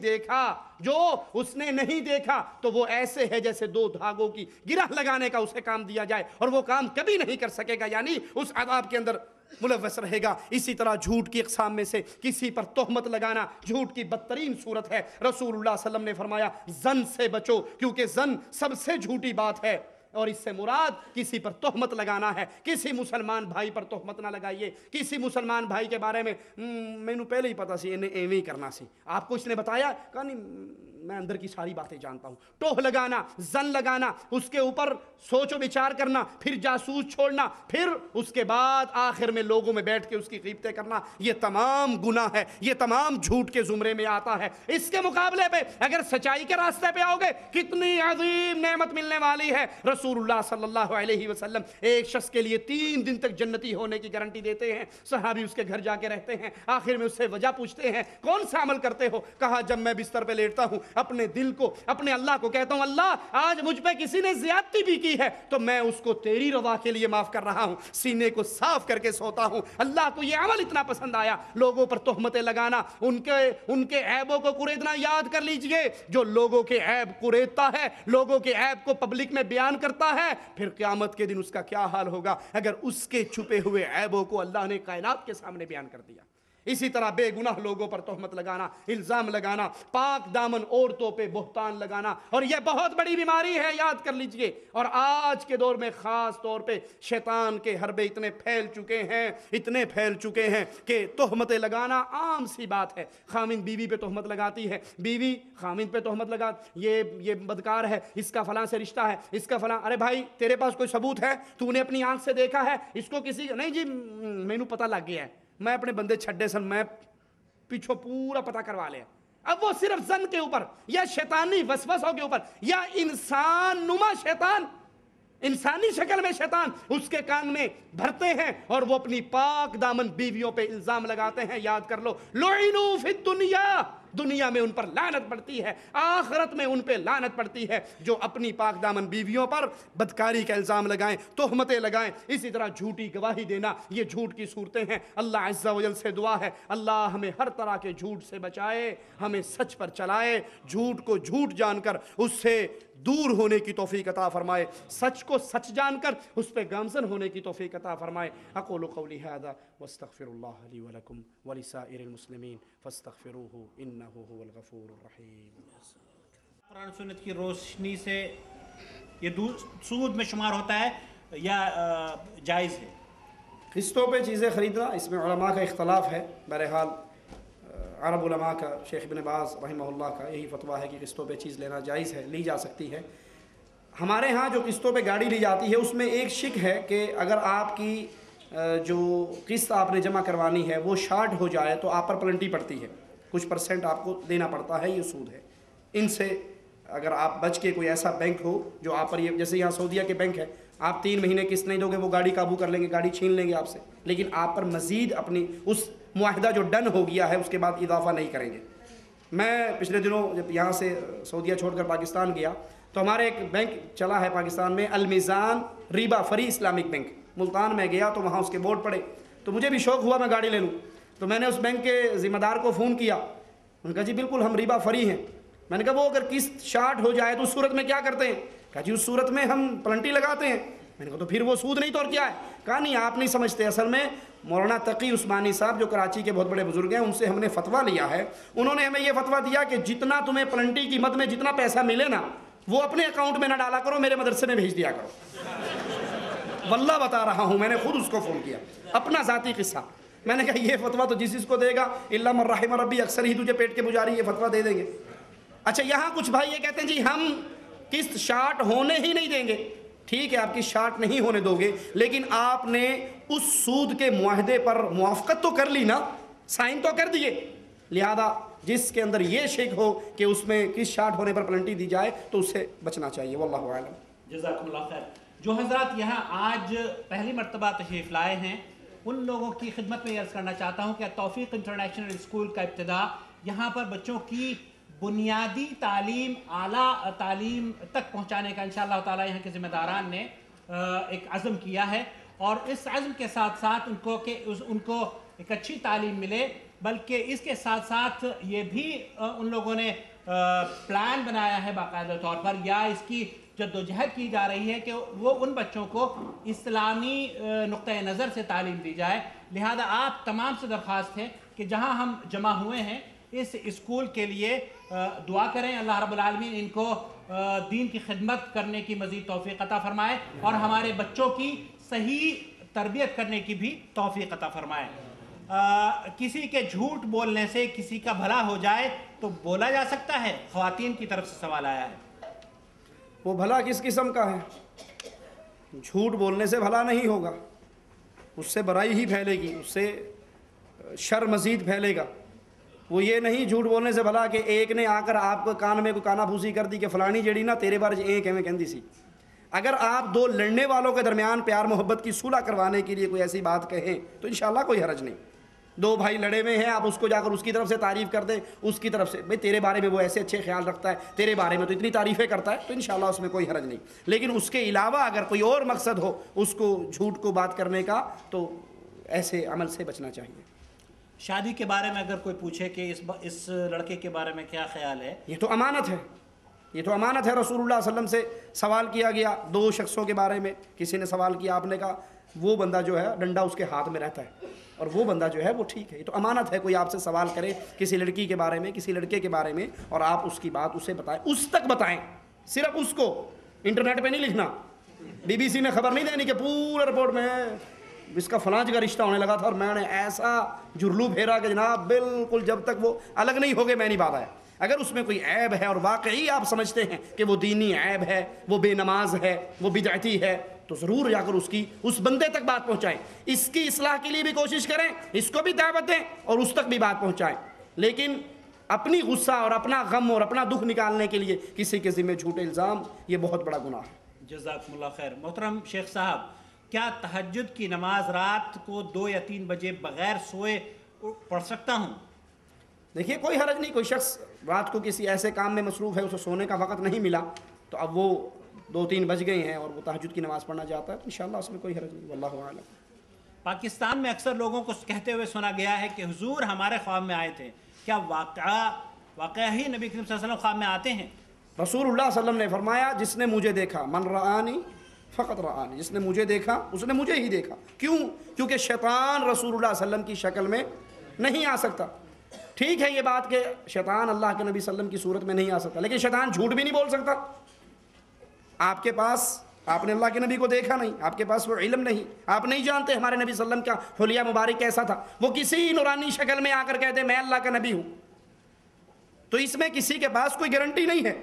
دیکھا تو وہ ایسے ہے جیسے 2 دھاگوں کی گرہ لگانے کا اسے کام دیا جائے، اور وہ کام کبھی نہیں کر سکے گا، یعنی اس عذاب کے اندر ملوث رہے گا۔ اسی طرح جھوٹ کی اقسام میں سے کسی پر تہمت لگانا جھوٹ کی بدترین صورت ہے۔ رسول اللہ صلی اللہ علیہ وسلم نے فرمایا زن سے بچو، کیونکہ زن سب سے جھوٹی بات ہے، اور اس سے مراد کسی پر تہمت لگانا ہے۔ کسی مسلمان بھائی پر تہمت نہ لگائیے۔ کسی مسلمان بھائی کے بارے میں مینوں پہلے ہی پتا سی انہیں ایویں ہی کرنا سی، آپ کو اس نے بتایا، کہا نہیں میں اندر کی ساری باتیں جانتا ہوں۔ ٹوہ لگانا، زن لگانا، اس کے اوپر سوچ و بچار کرنا، پھر جاسوس چھوڑنا، پھر اس کے بعد آخر میں لوگوں میں بیٹھ کے اس کی غیبتیں کرنا، یہ تمام گناہ ہے، یہ تمام جھوٹ کے زمرے میں آتا ہے۔ اس کے مقابلے پہ اگر سچائی کے راستے پہ آؤ گے کتنی عظیم نعمت ملنے والی ہے۔ رسول اللہ صلی اللہ علیہ وسلم ایک شخص کے لیے 3 دن تک جنتی ہونے کی گارنٹی دیتے ہیں۔ صحابی اس کے گھر جا کے رہتے ہیں، آخر میں اس سے وجہ پوچھتے ہیں کون سا عمل کرتے ہو؟ کہا جب میں بستر پہ لیٹتا ہوں اپنے دل کو، اپنے اللہ کو کہتا ہوں اللہ آج مجھ پہ کسی نے زیادتی بھی کی ہے تو میں اس کو تیری رضا کے لیے معاف کر رہا ہوں، سینے کو صاف کر کے سوتا ہوں۔ اللہ کو یہ عمل اتنا پسند آیا۔ لوگوں پر تہمتیں لگانا، ان کے عیبوں کو کریدنا، یاد کر لیجئے جو لوگوں کے عیب کریدتا ہے، لوگوں کے عیب کو پبلک میں بیان کرتا ہے، پھر قیامت کے دن اس کا کیا حال ہوگا اگر اس کے چھپے ہوئے عیبوں کو اللہ نے کائنات کے سامنے بیان کر دیا۔ اسی طرح بے گناہ لوگوں پر تہمت لگانا، الزام لگانا، پاک دامن عورتوں پہ بہتان لگانا، اور یہ بہت بڑی بیماری ہے، یاد کر لیجئے۔ اور آج کے دور میں خاص طور پہ شیطان کے حربے اتنے پھیل چکے ہیں کہ تہمتیں لگانا عام سی بات ہے۔ خامند بیوی پہ تہمت لگاتی ہے، بیوی خامند پہ تہمت لگا، یہ بدکار ہے، اس کا فلاں سے رشتہ ہے، اس کا فلاں۔ ارے بھائی تیرے پاس کوئی ثبوت ہے؟ تو نے اپنی آنکھ سے دیکھا ہے اس کو؟ کسی نہیں جی مینوں پتہ لگ گیا ہے، میں اپنے بندے چھڈے سن، میں پیچھو پورا پتہ کروا لیا۔ اب وہ صرف زن کے اوپر یا شیطانی وسوسوں کے اوپر یا انسان نما شیطان، انسانی شکل میں شیطان اس کے کان میں بھرتے ہیں اور وہ اپنی پاک دامن بیویوں پہ الزام لگاتے ہیں۔ یاد کر لو لعنوا فی الدنیا، دنیا میں ان پر لعنت پڑتی ہے، آخرت میں ان پہ لعنت پڑتی ہے جو اپنی پاک دامن بیویوں پر بدکاری کا الزام لگائیں، تہمتیں لگائیں۔ اسی طرح جھوٹی گواہی دینا، یہ جھوٹ کی صورتیں ہیں۔ اللہ عز و جل سے دعا ہے اللہ ہمیں ہر طرح کے جھوٹ سے بچائے، ہمیں سچ پر چلائے، جھوٹ کو جھوٹ جان کر اس سے دور ہونے کی توفیق عطا فرمائے، سچ کو سچ جان کر اس پہ گامزن ہونے کی توفیق عطا فرمائے۔ اقول قولی ھذا واستغفر اللہ لی ولکم ولسائر المسلمین فاستغفروہ انہ هو الغفور الرحیم۔ قرآن سنت کی روشنی سے یہ سود میں شمار ہوتا ہے یا جائز ہے؟ قسطوں پہ چیزیں خریدنا اس میں علماء کا اختلاف ہے۔ بہرحال عرب علماء کا، شیخ ابن باز رحمہ اللہ کا یہی فتویٰ ہے کہ قسطوں پہ چیز لینا جائز ہے، لی جا سکتی ہے۔ ہمارے ہاں جو قسطوں پہ گاڑی لی جاتی ہے اس میں ایک شک ہے کہ اگر آپ کی جو قسط آپ نے جمع کروانی ہے وہ شارٹ ہو جائے تو آپ پر پلنٹی پڑتی ہے، کچھ پرسنٹ آپ کو دینا پڑتا ہے، یہ سود ہے۔ ان سے اگر آپ بچ کے کوئی ایسا بینک ہو جو آپ پر، یہ جیسے یہاں سعودیہ کے بینک ہے، آپ 3 مہینے قسط نہیں دو گے وہ گاڑی قابو کر لیں گے، گاڑی چھین لیں گے آپ سے، لیکن آپ پر مزید اپنی اس معاہدہ جو ڈن ہو گیا ہے اس کے بعد اضافہ نہیں کریں گے۔ میں پچھلے دنوں جب یہاں سے سعودیہ چھوڑ کر پاکستان گیا تو ہمارے ایک بینک چلا ہے پاکستان میں، المیزان ریبا فری اسلامک بینک، ملتان میں گیا تو وہاں اس کے بورڈ پڑے تو مجھے بھی شوق ہوا میں گاڑی لے لوں، تو میں نے اس بینک کے ذمہ دار کو فون کیا، انہوں نے کہا جی بالکل ہم ریبا فری ہیں۔ میں نے کہا وہ اگر قسط شارٹ ہو جائے تو اس صورت میں کیا کرتے ہیں؟ کہا جی اس صورت میں ہم پلنٹی لگاتے ہیں۔ میں نے کہا تو پھر وہ سود نہیں تو اور کیا ہے؟ کہا نہیں آپ نہیں سمجھتے، اصل میں مولانا تقی عثمانی صاحب جو کراچی کے بہت بڑے بزرگ ہیں ان سے ہم نے فتویٰ لیا ہے، انہوں نے ہمیں یہ فتویٰ دیا کہ جتنا تمہیں پلنٹی کی مد میں جتنا پیسہ ملے نا وہ اپنے اکاؤنٹ میں نہ ڈالا کرو، میرے مدرسے میں بھیج دیا کرو۔ واللہ بتا رہا ہوں، میں نے خود اس کو فون کیا، اپنا ذاتی قصہ۔ میں نے کہا یہ فتویٰ تو جس کو دے گا الا من رحم ربی، اکثر ہی تجھے پیٹ کے پجاری یہ فتویٰ دے دیں گے۔ اچھا یہاں کچھ بھائی یہ کہتے ہیں جی ہم قسط شارٹ ہونے ہی نہیں دیں گے۔ ٹھیک ہے آپ کی شارٹ نہیں ہونے دو گے، لیکن آپ نے اس سود کے معاہدے پر موافقت تو کر لی نا، سائن تو کر دیے، لہذا جس کے اندر یہ شک ہو کہ اس میں کس شارٹ ہونے پر پلنٹی دی جائے تو اس سے بچنا چاہیے، واللہ اعلم۔ جزاکم اللہ خیر۔ جو حضرات یہاں آج پہلی مرتبہ تشریف لائے ہیں ان لوگوں کی خدمت میں عرض کرنا چاہتا ہوں کہ توفیق انٹرنیشنل اسکول کا ابتدا یہاں پر بچوں کی بنیادی تعلیم، اعلیٰ تعلیم تک پہنچانے کا انشاءاللہ تعالیٰ یہاں کے ذمہ داران نے ایک عزم کیا ہے، اور اس عزم کے ساتھ ساتھ ان کو ایک اچھی تعلیم ملے، بلکہ اس کے ساتھ ساتھ یہ بھی ان لوگوں نے پلان بنایا ہے باقاعدہ طور پر، یا اس کی جدوجہد کی جا رہی ہے کہ وہ ان بچوں کو اسلامی نقطہ نظر سے تعلیم دی جائے. لہذا آپ تمام سے درخواست ہے کہ جہاں ہم جمع ہوئے ہیں اس اسکول کے لیے دعا کریں. اللہ رب العالمین ان کو دین کی خدمت کرنے کی مزید توفیق عطا فرمائے اور ہمارے بچوں کی صحیح تربیت کرنے کی بھی توفیق عطا فرمائے. کسی کے جھوٹ بولنے سے کسی کا بھلا ہو جائے تو بولا جا سکتا ہے؟ خواتین کی طرف سے سوال آیا ہے. وہ بھلا کس قسم کا ہے؟ جھوٹ بولنے سے بھلا نہیں ہوگا، اس سے برائی ہی پھیلے گی، اس سے شر مزید پھیلے گا. وہ یہ نہیں جھوٹ بولنے سے بھلا کہ ایک نے آ کر آپ کو کان میں کوئی کانا پھوسی کر دی کہ فلانی جڑی نا تیرے بارے ایک ہے میں کہندی سی. اگر آپ دو لڑنے والوں کے درمیان پیار محبت کی صلح کروانے کے لیے کوئی ایسی بات کہیں تو انشاءاللہ کوئی حرج نہیں. دو بھائی لڑے ہوئے ہیں، آپ اس کو جا کر اس کی طرف سے تعریف کر دیں، اس کی طرف سے بھئی تیرے بارے میں وہ ایسے اچھے خیال رکھتا ہے، تیرے بارے میں تو اتنی تعریفیں کرتا ہے، تو انشاءاللہ اس میں کوئی حرج نہیں. لیکن اس کے علاوہ اگر کوئی اور مقصد ہو اس کو جھوٹ کو بات کرنے کا تو ایسے عمل سے بچنا چاہیے. شادی کے بارے میں اگر کوئی پوچھے کہ اس لڑکے کے بارے میں کیا خیال ہے؟ یہ تو امانت ہے، یہ تو امانت ہے. رسول اللہ صلی اللہ علیہ وسلم سے سوال کیا گیا دو شخصوں کے بارے میں. کسی نے سوال کیا، آپ نے کہا وہ بندہ جو ہے ڈنڈا اس کے ہاتھ میں رہتا ہے اور وہ بندہ جو ہے وہ ٹھیک ہے. یہ تو امانت ہے. کوئی آپ سے سوال کرے کسی لڑکی کے بارے میں، کسی لڑکے کے بارے میں، اور آپ اس کی بات اسے بتائیں، اس تک بتائیں، صرف اس کو. انٹرنیٹ پہ نہیں لکھنا، بی بی سی میں خبر نہیں دینی کہ پورا رپورٹ میں اس کا فلاں جگہ رشتہ ہونے لگا تھا اور میں نے ایسا جھرلو پھیرا کہ جناب بالکل جب تک وہ الگ نہیں ہو گئے میں نہیں بات آیا. اگر اس میں کوئی عیب ہے اور واقعی آپ سمجھتے ہیں کہ وہ دینی عیب ہے، وہ بے نماز ہے، وہ بدعتی ہے، تو ضرور جا کر اس بندے تک بات پہنچائیں. اس کی اصلاح کے لیے بھی کوشش کریں، اس کو بھی دعوت دیں اور اس تک بھی بات پہنچائیں. لیکن اپنی غصہ اور اپنا غم اور اپنا دکھ نکالنے کے لیے کسی کے ذمہ جھوٹے الزام، یہ بہت بڑا گناہ ہے. جزاکم اللہ خیر. محترم شیخ صاحب، کیا تہجد کی نماز رات کو 2 یا 3 بجے بغیر سوئے پڑھ سکتا ہوں؟ دیکھیے کوئی حرج نہیں. کوئی شخص رات کو کسی ایسے کام میں مصروف ہے، اسے سونے کا وقت نہیں ملا، تو اب وہ 2-3 بج گئے ہیں اور وہ تہجد کی نماز پڑھنا چاہتا ہے تو انشاءاللہ اس میں کوئی حرج نہیں. واللہ اعلم. پاکستان میں اکثر لوگوں کو کہتے ہوئے سنا گیا ہے کہ حضور ہمارے خواب میں آئے تھے. کیا واقعہ ہی نبی کریم صلی اللہ علیہ وسلم خواب میں آتے ہیں؟ رسول اللہ صلی اللہ علیہ وسلم نے فرمایا جس نے مجھے دیکھا، من رآنی فقط رآنی، جس نے مجھے دیکھا اس نے مجھے ہی دیکھا. کیوں؟ کیونکہ شیطان رسول اللہ صلی اللہ علیہ وسلم کی شکل میں نہیں آ سکتا. ٹھیک ہے یہ بات کہ شیطان اللہ کے نبی صلی اللہ علیہ وسلم کی صورت میں نہیں آ سکتا، لیکن شیطان جھوٹ بھی نہیں بول سکتا. آپ کے پاس، آپ نے اللہ کے نبی کو دیکھا نہیں، آپ کے پاس وہ علم نہیں، آپ نہیں جانتے ہمارے نبی صلی اللہ علیہ وسلم کا حلیہ مبارک کیسا تھا. وہ کسی نورانی شکل میں آ کر کہتے میں اللہ کا نبی ہوں، تو اس میں کسی کے پاس کوئی گارنٹی نہیں ہے.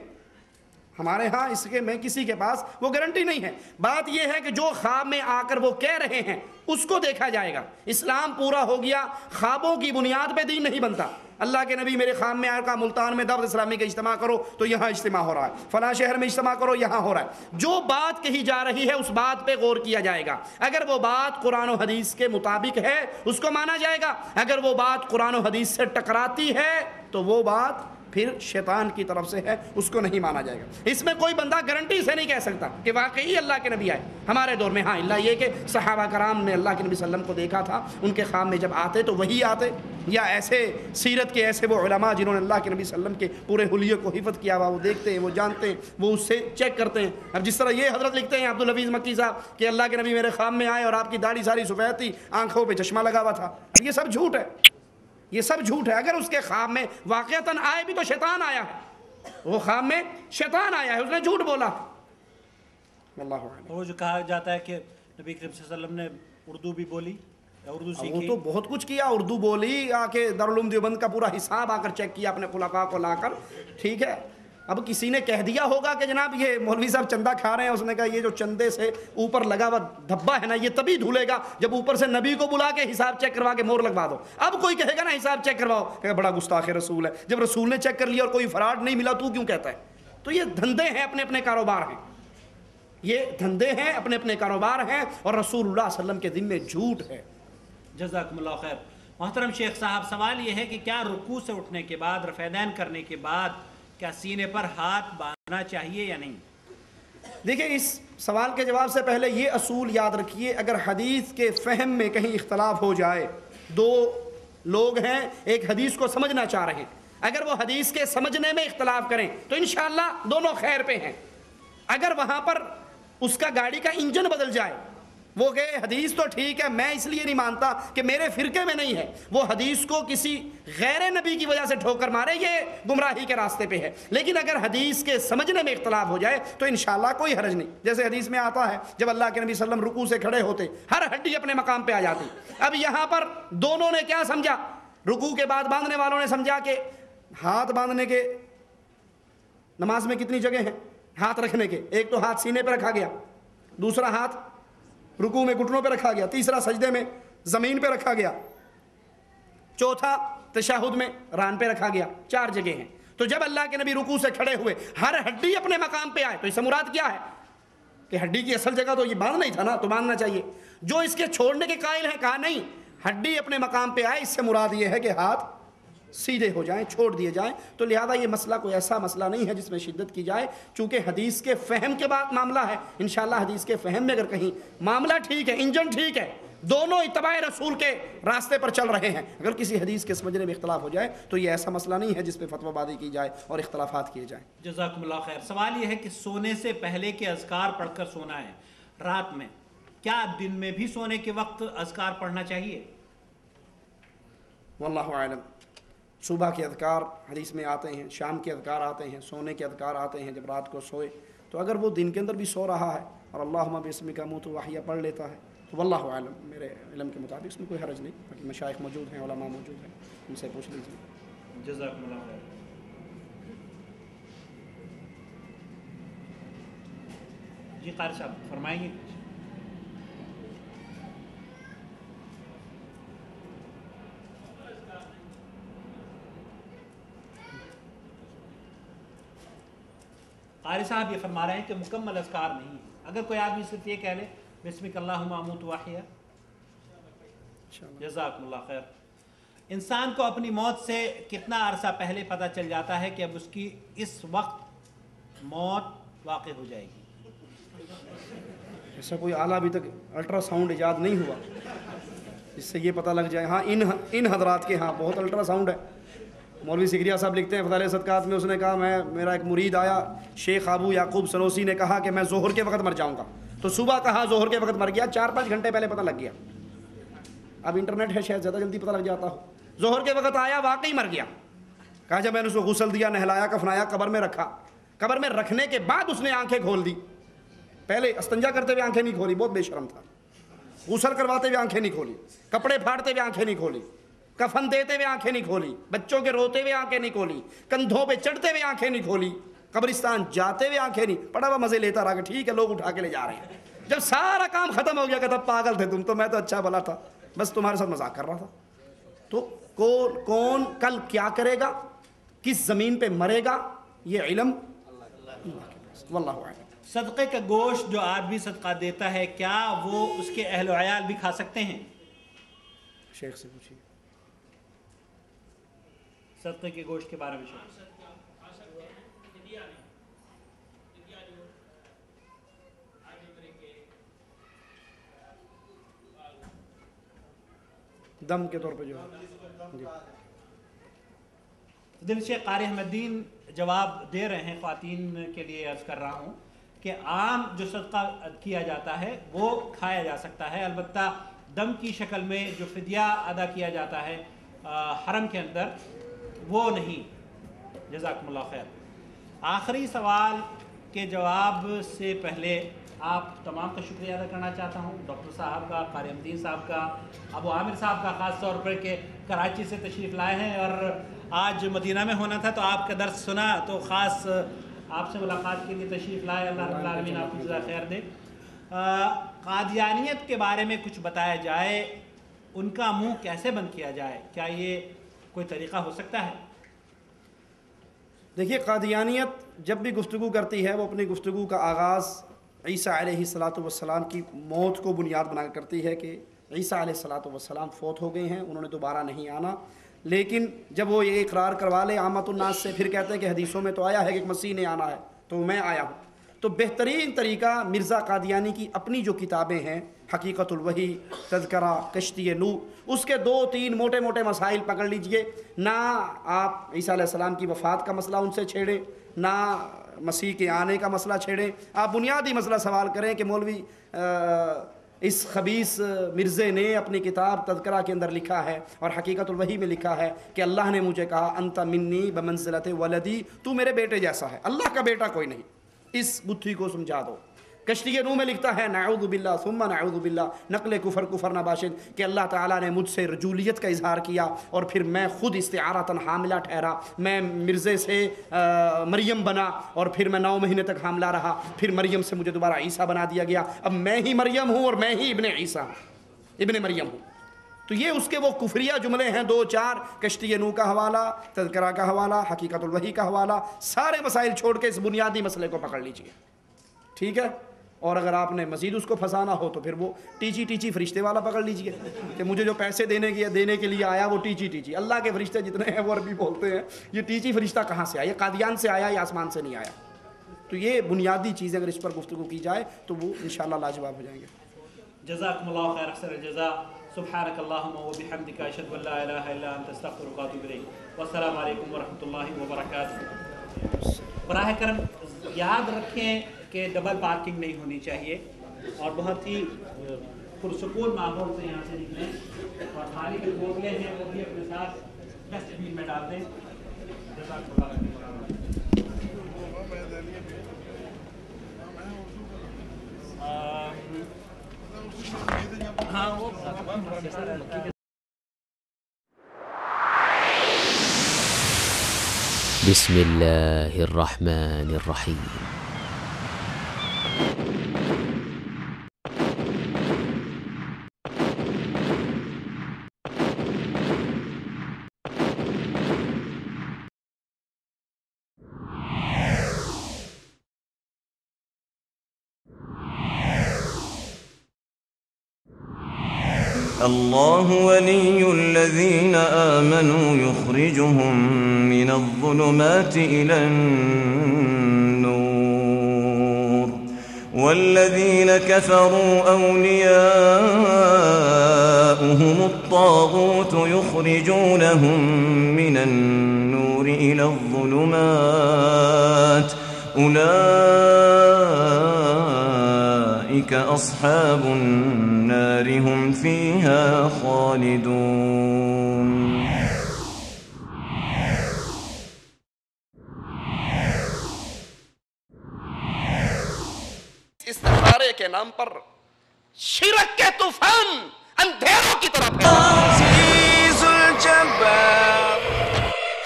ہمارے ہاں اس کے میں کسی کے پاس وہ گارنٹی نہیں ہے. بات یہ ہے کہ جو خواب میں آ کر وہ کہہ رہے ہیں اس کو دیکھا جائے گا. اسلام پورا ہو گیا. خوابوں کی بنیاد پہ دین نہیں بنتا. اللہ کے نبی میرے خواب میں آیا کہ ملتان میں دعوت اسلامی کا اجتماع کرو تو یہاں اجتماع ہو رہا ہے، فلاں شہر میں اجتماع کرو یہاں ہو رہا ہے. جو بات کہی جا رہی ہے اس بات پہ غور کیا جائے گا. اگر وہ بات قرآن و حدیث کے مطابق ہے اس کو مانا جائے گا. اگر وہ بات قرآن و حدیث سے ٹکراتی ہے تو وہ بات پھر شیطان کی طرف سے ہے، اس کو نہیں مانا جائے گا. اس میں کوئی بندہ گارنٹی سے نہیں کہہ سکتا کہ واقعی اللہ کے نبی آئے ہمارے دور میں. ہاں اللہ یہ کہ صحابہ کرام نے اللہ کے نبی صلی اللہ علیہ وسلم کو دیکھا تھا، ان کے خواب میں جب آتے تو وہی آتے، یا ایسے سیرت کے ایسے وہ علماء جنہوں نے اللہ کے نبی صلی اللہ علیہ وسلم کے پورے حلیے کو حفظ کیا ہوا، وہ دیکھتے ہیں، وہ جانتے ہیں، وہ اس سے چیک کرتے ہیں. اب جس طرح یہ حضرت لکھتے ہیں عبدالحفیظ مکی صاحب کہ اللہ کے نبی میرے خواب میں آئے اور آپ کی داڑھی ساری سفید تھی، آنکھوں پہ چشمہ لگا ہوا تھا. یہ سب جھوٹ ہے، یہ سب جھوٹ ہے. اگر اس کے خواب میں واقعتاً آئے بھی تو شیطان آیا ہے، وہ خواب میں شیطان آیا ہے، اس نے جھوٹ بولا. اللہ اعلم. وہ جو کہا جاتا ہے کہ نبی کریم صلی اللہ علیہ وسلم نے اردو بھی بولی، اردو سیکھی، وہ تو بہت کچھ کیا. اردو بولی، آ کے دارالعلوم دیوبند کا پورا حساب آ کر چیک کیا اپنے خلفاء کو لا کر. ٹھیک ہے، اب کسی نے کہہ دیا ہوگا کہ جناب یہ مولوی صاحب چندہ کھا رہے ہیں، اس نے کہا یہ جو چندے سے اوپر لگا ہوا دھبا ہے نا یہ تبھی دھلے گا جب اوپر سے نبی کو بلا کے حساب چیک کروا کے مور لگوا دو. اب کوئی کہے گا نا حساب چیک کرواؤ، کہ بڑا گستاخ رسول ہے. جب رسول نے چیک کر لیا اور کوئی فراڈ نہیں ملا تو کیوں کہتا ہے؟ تو یہ دھندے ہیں، اپنے اپنے کاروبار ہیں، یہ دھندے ہیں، اپنے اپنے کاروبار ہیں، اور رسول اللہ صلی اللہ علیہ وسلم کے ذمے جھوٹ ہے. جزاکم اللہ خیر. محترم شیخ صاحب، سوال یہ ہے کہ کیا رکوع سے اٹھنے کے بعد، رفع دین کرنے کے بعد کیا سینے پر ہاتھ باندھنا چاہیے یا نہیں؟ دیکھیں اس سوال کے جواب سے پہلے یہ اصول یاد رکھیے، اگر حدیث کے فہم میں کہیں اختلاف ہو جائے، دو لوگ ہیں ایک حدیث کو سمجھنا چاہ رہے ہیں، اگر وہ حدیث کے سمجھنے میں اختلاف کریں تو انشاءاللہ دونوں خیر پہ ہیں. اگر وہاں پر اس کا گاڑی کا انجن بدل جائے، وہ کہ حدیث تو ٹھیک ہے، میں اس لیے نہیں مانتا کہ میرے فرقے میں نہیں ہے، وہ حدیث کو کسی غیر نبی کی وجہ سے ٹھوکر مارے، یہ گمراہی کے راستے پہ ہے۔ لیکن اگر حدیث کے سمجھنے میں اختلاف ہو جائے تو انشاءاللہ کوئی حرج نہیں۔ جیسے حدیث میں آتا ہے جب اللہ کے نبی صلی اللہ علیہ وسلم رکوع سے کھڑے ہوتے ہر ہڈی اپنے مقام پہ آ جاتی۔ اب یہاں پر دونوں نے کیا سمجھا؟ رکوع کے بعد باندھنے والوں نے سمجھا کہ ہاتھ باندھنے کے نماز میں کتنی جگہ ہیں ہاتھ رکھنے کے، ایک تو ہاتھ سینے پہ رکھا گیا، دوسرا ہاتھ رکوع میں گھٹنوں پہ رکھا گیا، تیسرا سجدے میں زمین پہ رکھا گیا، چوتھا تشہد میں ران پہ رکھا گیا، 4 جگہ ہیں۔ تو جب اللہ کے نبی رکوع سے کھڑے ہوئے ہر ہڈی اپنے مقام پہ آئے تو اس سے مراد کیا ہے کہ ہڈی کی اصل جگہ تو یہ باندھنا ہی تھا نا، تو باندھنا چاہیے۔ جو اس کے چھوڑنے کے قائل ہیں کہا نہیں، ہڈی اپنے مقام پہ آئے، اس سے مراد یہ ہے کہ ہاتھ سیدھے ہو جائیں، چھوڑ دیے جائیں۔ تو لہذا یہ مسئلہ کوئی ایسا مسئلہ نہیں ہے جس میں شدت کی جائے، چونکہ حدیث کے فہم کے بعد معاملہ ہے۔ انشاءاللہ حدیث کے فہم میں اگر کہیں معاملہ ٹھیک ہے، انجن ٹھیک ہے، دونوں اتباع رسول کے راستے پر چل رہے ہیں، اگر کسی حدیث کے سمجھنے میں اختلاف ہو جائے تو یہ ایسا مسئلہ نہیں ہے جس پہ فتویٰ بازی کی جائے اور اختلافات کیے جائیں۔ جزاکم اللہ خیر۔ سوال یہ ہے کہ سونے سے پہلے کے اذکار پڑھ کر سونا ہے رات میں، کیا دن میں بھی سونے کے وقت اذکار پڑھنا چاہیے؟ واللہ اعلم۔ صبح کے اذکار حدیث میں آتے ہیں، شام کے اذکار آتے ہیں، سونے کے اذکار آتے ہیں جب رات کو سوئے، تو اگر وہ دن کے اندر بھی سو رہا ہے اور اللہم باسمک اموت واحیا پڑھ لیتا ہے تو واللہ اعلم، میرے علم کے مطابق اس میں کوئی حرج نہیں۔ باقی مشائخ موجود ہیں، علماء موجود ہیں، ان سے پوچھ لیجیے۔ جزاکم اللہ خیر۔ جی قاری صاحب فرمائیں گے؟ قاری صاحب یہ فرما رہے ہیں کہ مکمل اذکار نہیں ہے، اگر کوئی آدمی صرف یہ کہہ لے بسمک اللہم اموت واحیا۔ جزاکم اللہ خیر۔ انسان کو اپنی موت سے کتنا عرصہ پہلے پتہ چل جاتا ہے کہ اب اس کی اس وقت موت واقع ہو جائے گی؟ ایسا کوئی آلہ ابھی تک الٹرا ساؤنڈ ایجاد نہیں ہوا جس سے یہ پتہ لگ جائے۔ ہاں ان حضرات کے ہاں بہت الٹرا ساؤنڈ ہے۔ مولوی سکریہ صاحب لکھتے ہیں فضائل صدقات میں، اس نے کہا میرا ایک مرید آیا، شیخ ابو یعقوب سنوسی نے کہا کہ میں ظہر کے وقت مر جاؤں گا، تو صبح کہا ظہر کے وقت مر گیا، 4-5 گھنٹے پہلے پتہ لگ گیا۔ اب انٹرنیٹ ہے شاید زیادہ جلدی پتہ لگ جاتا ہو۔ ظہر کے وقت آیا، واقعی مر گیا۔ کہا جب میں نے اس کو غسل دیا، نہلایا، کفنایا، قبر میں رکھا، قبر میں رکھنے کے بعد اس نے آنکھیں کھول دی، پہلے استنجا کرتے ہوئے آنکھیں نہیں کھولی، بہت بے شرم تھا، غسل کرواتے ہوئے آنکھیں نہیں کھولی، کپڑے پھاڑتے ہوئے آنکھیں نہیں کھولی، کفن دیتے ہوئے آنکھیں نہیں کھولی، بچوں کے روتے ہوئے آنکھیں نہیں کھولی، کندھوں پہ چڑھتے ہوئے آنکھیں نہیں کھولی، قبرستان جاتے ہوئے آنکھیں نہیں، پڑا ہوا مزے لیتا رہا کہ ٹھیک ہے لوگ اٹھا کے لے جا رہے ہیں۔ جب سارا کام ختم ہو گیا کہ تب پاگل تھے تم، تو میں تو اچھا بھلا تھا، بس تمہارے ساتھ مذاق کر رہا تھا۔ تو کون کل کیا کرے گا، کس زمین پہ مرے گا، یہ علم اللہ کے پاس، واللہ اعلم۔ صدقے کا گوشت جو آدمی صدقہ دیتا ہے کیا وہ اس کے اہل و عیال بھی کھا سکتے ہیں؟ شیخ سے پوچھیے۔ صدقے کے گوشت کے بارے میں شیخ۔ دم کے طور پہ جو ہے دل سے قاری احمد الدین جواب دے رہے ہیں، خواتین کے لیے عرض کر رہا ہوں کہ عام جو صدقہ کیا جاتا ہے وہ کھایا جا سکتا ہے، البتہ دم کی شکل میں جو فدیہ ادا کیا جاتا ہے حرم کے اندر وہ نہیں۔ جزاکم اللہ خیر۔ آخری سوال کے جواب سے پہلے آپ تمام کا شکریہ ادا کرنا چاہتا ہوں، ڈاکٹر صاحب کا، قاری احمد الدین صاحب کا، ابو عامر صاحب کا، خاص طور پر کہ کراچی سے تشریف لائے ہیں اور آج مدینہ میں ہونا تھا تو آپ کا درس سنا تو خاص آپ سے ملاقات کے لیے تشریف لائے۔ اللہ رب العالمین آپ کو جزا خیر دے۔ قادیانیت کے بارے میں کچھ بتایا جائے، ان کا منہ کیسے بند کیا جائے، کیا یہ کوئی طریقہ ہو سکتا ہے؟ دیکھیے قادیانیت جب بھی گفتگو کرتی ہے وہ اپنی گفتگو کا آغاز عیسیٰ علیہ السلام کی موت کو بنیاد بنا کر کرتی ہے کہ عیسیٰ علیہ السلام فوت ہو گئے ہیں، انہوں نے دوبارہ نہیں آنا۔ لیکن جب وہ یہ اقرار کروا لے عامت الناس سے، پھر کہتے ہیں کہ حدیثوں میں تو آیا ہے کہ ایک مسیح نے آنا ہے تو میں آیا ہوں، تو بہترین طریقہ مرزا قادیانی کی اپنی جو کتابیں ہیں حقیقت الوحی، تذکرہ، کشتی نوح، اس کے 2-3 موٹے موٹے مسائل پکڑ لیجئے. نہ آپ عیسیٰ علیہ السلام کی وفات کا مسئلہ ان سے چھیڑیں، نہ مسیح کے آنے کا مسئلہ چھیڑیں. آپ بنیادی مسئلہ سوال کریں کہ مولوی اس خبیث مرزے نے اپنی کتاب تذکرہ کے اندر لکھا ہے اور حقیقت الوحی میں لکھا ہے کہ اللہ نے مجھے کہا انت منی بمنزلت ولدی، تو میرے بیٹے جیسا ہے، اللہ کا بیٹا کوئی نہیں. اس بتھی کو سمجھا دو. کشتی نوح میں لکھتا ہے نعوذ باللہ ثم نعوذ باللہ، نقل کفر نباشد، کہ اللہ تعالیٰ نے مجھ سے رجولیت کا اظہار کیا اور پھر میں خود استعارتاً حاملہ ٹھہرا. میں مرزے سے مریم بنا اور پھر میں 9 مہینے تک حاملہ رہا، پھر مریم سے مجھے دوبارہ عیسیٰ بنا دیا گیا. اب میں ہی مریم ہوں اور میں ہی ابن عیسیٰ ابن مریم ہوں. تو یہ اس کے وہ کفریہ جملے ہیں 2-4. کشتی نوح کا حوالہ، تذکرہ کا حوالہ، حقیقت الوحی کا حوالہ، سارے مسائل چھوڑ کے اس بنیادی مسئلے کو پکڑ لیجئے. ٹھیک ہے. اور اگر آپ نے مزید اس کو پھنسانا ہو تو پھر وہ ٹیچی فرشتے والا پکڑ لیجئے کہ مجھے جو پیسے دینے کے لیے آیا وہ ٹیچی. اللہ کے فرشتے جتنے ہیں وہ عربی بولتے ہیں. یہ ٹیچی فرشتہ کہاں سے آیا؟ یہ قادیان سے آیا یا آسمان سے نہیں آیا؟ تو یہ بنیادی چیزیں اگر اس پر گفتگو کی جائے تو وہ انشاءاللہ لاجواب ہو جائیں گے. جزاکم اللہ خیر، احسن الجزاء. سبحانک اللہم و بحمدک، اشہد ان لا الہ الا انت، استغفرک و اتوب الیک. والسلام علیکم ورحمۃ اللہ وبرکاتہ. براہ کرم یاد رکھیں کہ ڈبل پارکنگ نہیں ہونی چاہیے اور بہت ہی پرسکون ماحول سے یہاں سے نکلیں اور پانی کے بوتلیں ہیں وہ بھی اپنے ساتھ ڈسٹ بین میں ڈال دیں. جزاک اللہ بسم اللہ الرحمن الرحیم. الله ولي الذين آمنوا يخرجهم من الظلمات إلى النور والذين كفروا أولياؤهم الطاغوت يخرجونهم من النور إلى الظلمات أولئك أصحاب النار هم فيها خالدون. استخارے کے نام پر شرک کے طوفان اندھیروں کی طرف ہے.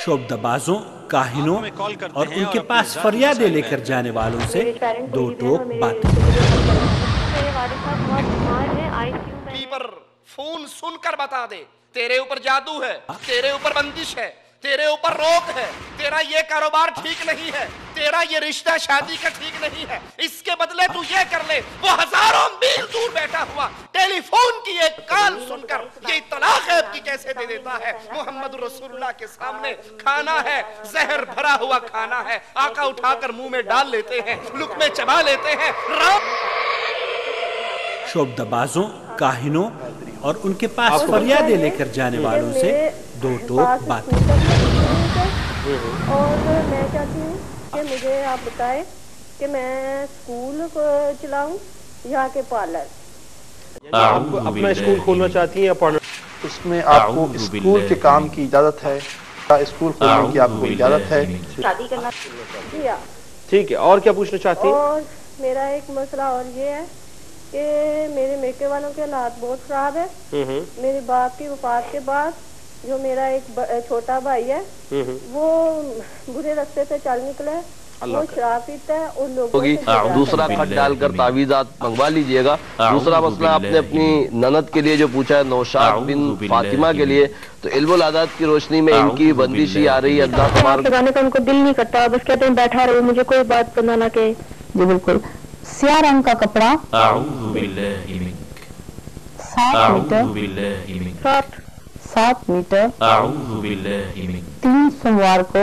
شعبدہ بازوں، کاہنوں اور ان کے پاس فریادیں لے کر جانے والوں سے دو ٹوک باتیں. پر فون سن کر بتا دے تیرے اوپر جادو ہے، تیرے اوپر بندش ہے، تیرے اوپر روک ہے، تیرا یہ کاروبار ٹھیک نہیں ہے، تیرا یہ رشتہ شادی کا ٹھیک نہیں ہے، اس کے بدلے تو یہ کر لے. وہ ہزاروں میل دور بیٹھا ہوا ٹیلی فون کی ایک کال سن کر یہ اطلاع غیب کی کیسے دے دیتا ہے؟ محمد رسول اللہ کے سامنے کھانا ہے، زہر بھرا ہوا کھانا ہے، آقا اٹھا کر منہ میں ڈال لیتے ہیں، لقمے چبا لیتے ہیں. شعبدہ بازوں، کاہنوں اور ان کے پاس فریادیں لے کر جانے والوں سے دو ٹوک باتیں. اور میں چاہتی ہوں کہ مجھے آپ بتائیں کہ میں اسکول چلاؤں یا کہ پارلر. آپ اپنا اسکول کھولنا چاہتی ہیں یا پارلر؟ اس میں آپ کو اسکول کے کام کی اجازت ہے، اسکول کھولنے کی آپ کو اجازت ہے. شادی کرنا ٹھیک ہے. اور کیا پوچھنا چاہتی ہیں؟ اور میرا ایک مسئلہ اور یہ ہے کہ میرے میکے والوں کے حالات بہت خراب ہے. میرے باپ کی وفات کے بعد جو میرا ایک چھوٹا بھائی ہے وہ برے راستے سے چل نکلے، وہ شراب پیتا ہے اور لوگوں سے دوسرا خط ڈال کر تعویذات منگوا لیجئے گا. دوسرا مسئلہ آپ نے اپنی نند کے لیے جو پوچھا ہے، نوشاد بن فاطمہ کے لیے، تو علم العادات کی روشنی میں ان کی بندش ہی آ رہی ہے. اللہ تبارک لگانے کا ان کو دل نہیں کرتا، بس کہتے ہیں بیٹھا رہو، مجھے کوئی بات کرنا نہ کہ. جی بالکل. سیاہ رنگ کا کپڑا 7 میٹر 3 سوموار کو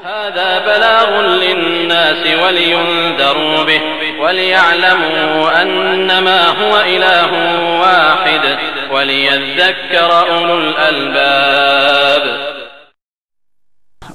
هذا بلاغ للناس ولينذروا به وليعلموا أنما هو إله واحد وليذكر أولو الألباب।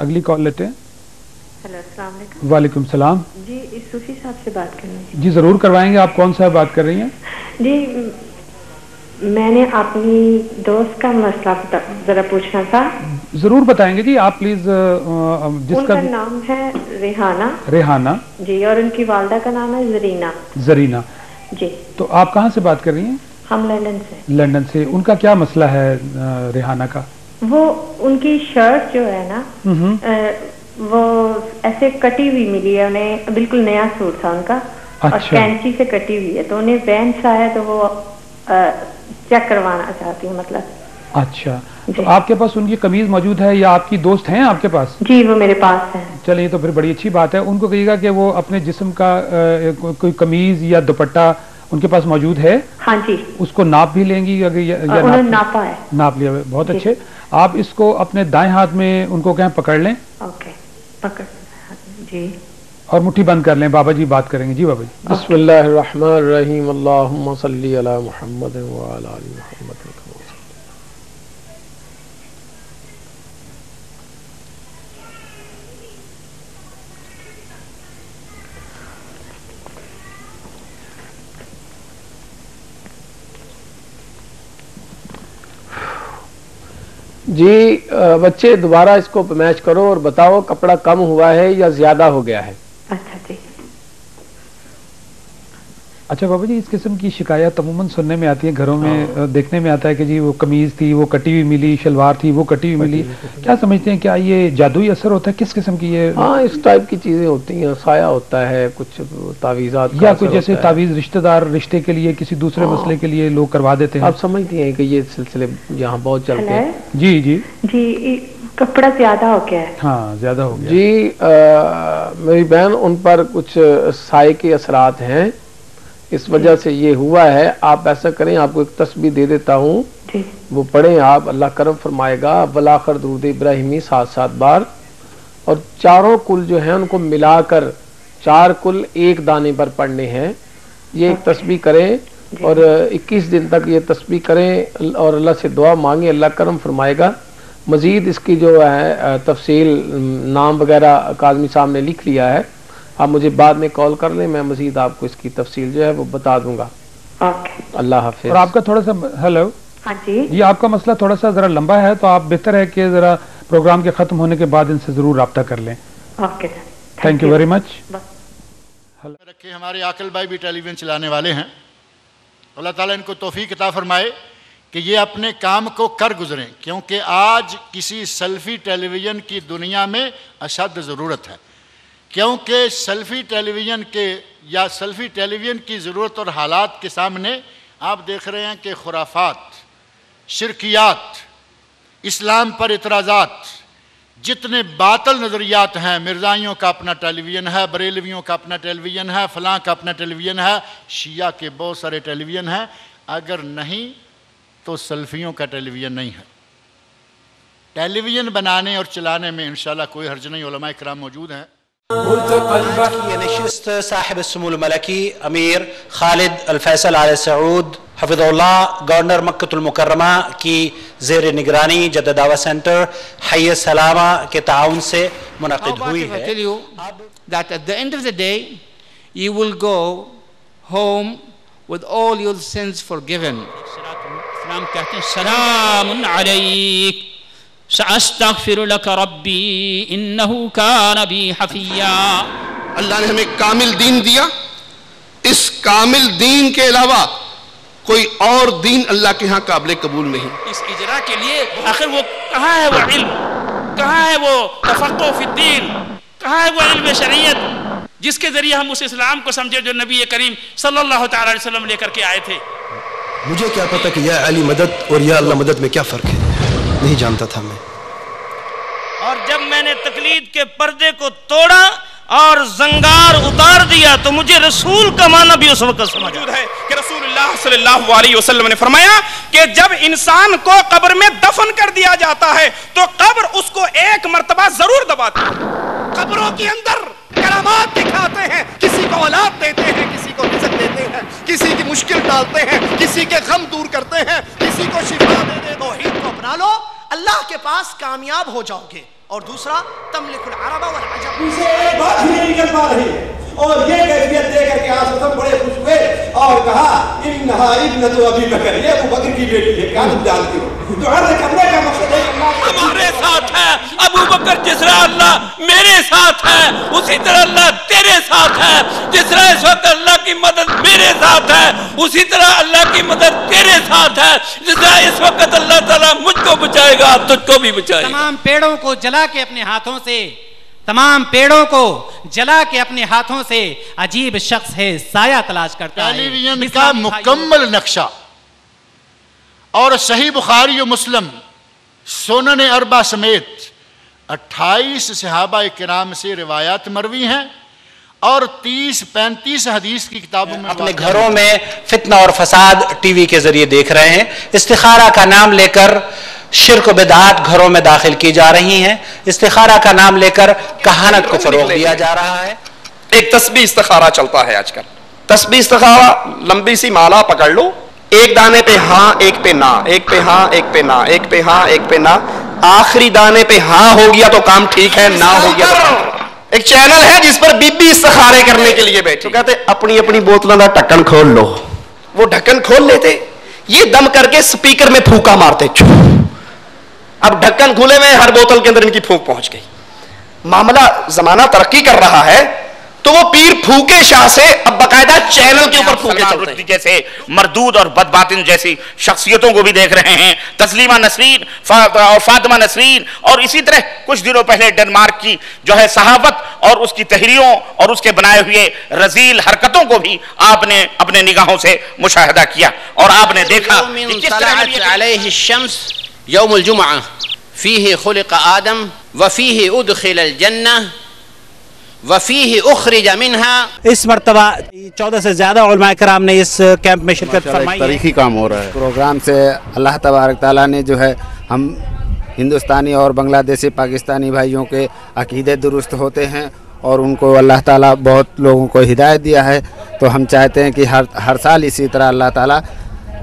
اگلی کال لیتے ہیں. ہیلو السلام علیکم. وعلیکم السلام. جی صوفی صاحب سے بات کرنی ہے. جی ضرور کروائیں گے. آپ کون سا بات کر رہی ہیں؟ جی میں نے اپنی دوست کا مسئلہ ذرا پوچھنا تھا. ضرور بتائیں گے جی آپ پلیز. ان کا نام ہے ریحانہ. ریحانہ جی, اور ان کی والدہ کا نام ہے زرینہ. زرینہ جی. تو آپ کہاں سے بات کر رہی ہیں؟ ہم لندن سے. لندن سے. ان کا کیا مسئلہ ہے ریحانہ کا؟ وہ ان کی شرٹ جو ہے نا وہ ایسے کٹی ہوئی ملی ہے انہیں, بالکل نیا سوٹ تھا ان کا اور کینچی سے کٹی ہوئی ہے, تو انہیں بینچ آیا تو وہ چیک کروانا چاہتی ہیں مطلب. اچھا تو آپ کے پاس ان کی قمیض موجود ہے یا آپ کی دوست ہیں آپ کے پاس؟ جی وہ میرے پاس ہے. چلیے تو پھر بڑی اچھی بات ہے. ان کو کہیے گا کہ وہ اپنے جسم کا کوئی قمیض یا دوپٹہ ان کے پاس موجود ہے. ہاں جی. اس کو ناپ بھی لیں گی یا ناپا ہے؟ ناپ لیا. بہت اچھے. آپ اس کو اپنے دائیں ہاتھ میں ان کو کہیں پکڑ لیں. اوکے پکڑ. جی. اور مٹھی بند کر لیں. بابا جی بات کریں گے. جی بابا جی. بسم اللہ الرحمن الرحیم. اللہم صلی علی محمد وعلی آل محمد. جی بچے دوبارہ اس کو میچ کرو اور بتاؤ کپڑا کم ہوا ہے یا زیادہ ہو گیا ہے. اچھا جی. اچھا بابا جی, اس قسم کی شکایات عموماً سننے میں آتی ہیں گھروں میں, دیکھنے میں آتا ہے کہ جی وہ قمیض تھی وہ کٹی ہوئی ملی, شلوار تھی وہ کٹی ہوئی ملی. کیا سمجھتے ہیں کیا یہ جادوئی اثر ہوتا ہے؟ کس قسم کی یہ؟ ہاں اس ٹائپ کی چیزیں ہوتی ہیں. سایہ ہوتا ہے, کچھ تعویذات یا کوئی جیسے تعویذ رشتہ دار رشتے کے لیے کسی دوسرے مسئلے کے لیے لوگ کروا دیتے ہیں. آپ سمجھتی ہیں کہ یہ سلسلے یہاں بہت چلتے ہیں. جی جی جی کپڑا زیادہ ہو گیا ہے. ہاں زیادہ ہو گیا. جی میری بہن ان پر کچھ سائے کے اثرات ہیں, اس وجہ سے یہ ہوا ہے. آپ ایسا کریں, آپ کو ایک تسبیح دے دیتا ہوں, وہ پڑھیں آپ, اللہ کرم فرمائے گا. والآخر درود ابراہیمی 7 بار, اور چاروں کل جو ہیں ان کو ملا کر 4 کل ایک دانے پر پڑھنے ہیں. یہ ایک تسبیح کریں اور 21 دن تک یہ تسبیح کریں اور اللہ سے دعا مانگیں, اللہ کرم فرمائے گا. مزید اس کی جو ہے تفصیل نام وغیرہ کاظمی صاحب نے لکھ لیا ہے, آپ مجھے بعد میں کال کر لیں, میں مزید آپ کو اس کی تفصیل جو ہے وہ بتا دوں گا. اللہ حافظ. اور آپ کا تھوڑا سا ہیلو. ہاں جی. یہ آپ کا مسئلہ تھوڑا سا ذرا لمبا ہے, تو آپ بہتر ہے کہ ذرا پروگرام کے ختم ہونے کے بعد ان سے ضرور رابطہ کر لیں. Okay thank you very much. رکھے ہمارے عاقل بھائی بھی ٹیلی ویژن چلانے والے ہیں, اللہ تعالیٰ ان کو توفیق عطا فرمائے کہ یہ اپنے کام کو کر گزریں, کیونکہ آج کسی سیلفی ٹیلی ویژن کی دنیا میں اشد ضرورت ہے. کیونکہ سیلفی ٹیلی ویژن کے یا سیلفی ٹیلی ویژن کی ضرورت اور حالات کے سامنے آپ دیکھ رہے ہیں کہ خرافات, شرکیات, اسلام پر اعتراضات, جتنے باطل نظریات ہیں, مرزائیوں کا اپنا ٹیلی ویژن ہے, بریلویوں کا اپنا ٹیلی ویژن ہے, فلاں کا اپنا ٹیلی ویژن ہے, شیعہ کے بہت سارے ٹیلی ویژن ہیں. اگر نہیں تو سلفیوں کا ٹیلی ویژن نہیں ہے. ٹیلی ویژن بنانے اور چلانے میں انشاءاللہ کوئی حرج نہیں, علماء کرام موجود ہیں. یہ نشست صاحب السمو الملکی امیر خالد الفیصل آل سعود حفظ اللہ گورنر مکہ المکرمہ کی زیر نگرانی جدہ دعویٰ سینٹر حی السلامہ کے تعاون سے منعقد ہوئی ہے. That at the end of the day you will go home with all your sins forgiven. اسلام کہتے ہیں سلام علیک سأستغفر لك ربی انہو کان بی حفیا. اللہ نے ہمیں کامل دین دیا, اس کامل دین کے علاوہ کوئی اور دین اللہ کے ہاں قابل قبول نہیں. اس اجرا کے لیے آخر وہ کہاں ہے وہ علم, کہاں ہے وہ تفقہ فی الدین, کہاں ہے وہ علم شریعت جس کے ذریعے ہم اس اسلام کو سمجھے جو نبی کریم صلی اللہ تعالی علیہ وسلم لے کر کے آئے تھے. مجھے کیا پتا کہ یا علی مدد اور یا اللہ مدد میں کیا فرق ہے, نہیں جانتا تھا میں. اور جب میں نے تقلید کے پردے کو توڑا اور زنگار اتار دیا تو مجھے رسول کا معنی بھی اس وقت سمجھ ہے کہ رسول اللہ صلی اللہ علیہ وسلم نے فرمایا کہ جب انسان کو قبر میں دفن کر دیا جاتا ہے تو قبر اس کو ایک مرتبہ ضرور دباتی ہے. قبروں کے اندر کرامات دکھاتے ہیں, کسی کو اولاد دیتے ہیں, کسی کو رزق دیتے ہیں, کسی کی مشکل ڈالتے ہیں, کسی کے غم دور کرتے ہیں, کسی کو شفا دے دے. توحید کو اپنا لو اللہ کے پاس کامیاب ہو جاؤ گے. اور دوسرا تملک العرب والعجم. اسے ایک بات ہی نہیں نکل پا رہی ہے اور یہ کیفیت دے کر کے آج سب بڑے خوش ہوئے اور کہا انہا ابنت ابی بکر، یہ ابو بکر کی بیٹی ہے. کیا تم جانتی ہو؟ تو عرض کرنے کا مقصد ہے ہمارے ساتھ ہے ابو بکر. جس طرح اللہ میرے ساتھ ہے اسی طرح اللہ تیرے ساتھ ہے. جس طرح اس وقت اللہ کی مدد میرے ساتھ ہے اسی طرح اللہ کی مدد تیرے ساتھ ہے. جس طرح اس وقت اللہ تعالیٰ مجھ کو بچائے گا تجھ کو بھی بچائے گا. تمام پیڑوں کو جلا کے اپنے ہاتھوں سے، تمام پیڑوں کو جلا کے اپنے ہاتھوں سے عجیب شخص ہے سایہ تلاش کرتا ہے. ٹیلی ویژن کا مکمل نقشہ اور صحیح بخاری و مسلم سنن اربع سمیت 28 صحابہ کرام سے روایات مروی ہیں اور 30-35 حدیث کی کتابوں میں. اپنے گھروں میں فتنہ اور فساد ٹی وی کے ذریعے دیکھ رہے ہیں. استخارہ کا نام لے کر شرک و بدعات گھروں میں داخل کی جا رہی ہیں. استخارہ کا نام لے کر کہانت کو فروغ دیا جا رہا ہے. ایک تسبیح استخارہ چلتا ہے آج کل. تسبیح استخارہ لمبی سی مالا پکڑ لو، ایک دانے پہ ہاں ایک پہ نہ، ایک پہ ہاں ایک پہ نہ، ایک پہ ہاں ایک پہ نہ. آخری دانے پہ ہاں ہو گیا تو کام ٹھیک ہے، نہ ہو گیا تو کام. ایک چینل ہے جس پر بی بی استخارے کرنے کے لیے بیٹھے، کہتے اپنی اپنی بوتلوں کا ڈھکن کھول لو. وہ ڈھکن کھول لیتے، یہ دم کر کے سپیکر میں پھونکا مارتے. اب ڈھکن کھولے میں ہر بوتل کے اندر ان کی پھونک پہنچ گئی. معاملہ زمانہ ترقی کر رہا ہے تو وہ پیر پھوکے شاہ سے اب باقاعدہ چینل کے اوپر پھوکے چلتے ہیں. جیسے مردود اور بدباطن جیسی شخصیتوں کو بھی دیکھ رہے ہیں. تسلیمہ نسرین اور فاطمہ نسرین اور اسی طرح کچھ دنوں پہلے ڈنمارک کی جو ہے صحافت اور اس کی تحریروں اور اس کے بنائے ہوئے رذیل حرکتوں کو بھی آپ نے اپنے نگاہوں سے مشاہدہ کیا اور آپ نے دیکھا کہ کس طرح علیہ الشمس یوم الجمعہ فیہ خلق آدم وفیہ ادخل الجنہ وفیہ اخرج منہا. اس مرتبہ 14 سے زیادہ علماء کرام نے اس کیمپ میں شرکت فرمائی. تاریخی کام ہو رہا ہے. پروگرام سے اللہ تبارک تعالیٰ نے جو ہے ہم ہندوستانی اور بنگلہ دیشی پاکستانی بھائیوں کے عقیدے درست ہوتے ہیں اور ان کو اللہ تعالیٰ بہت لوگوں کو ہدایت دیا ہے. تو ہم چاہتے ہیں کہ ہر سال اسی طرح اللہ تعالیٰ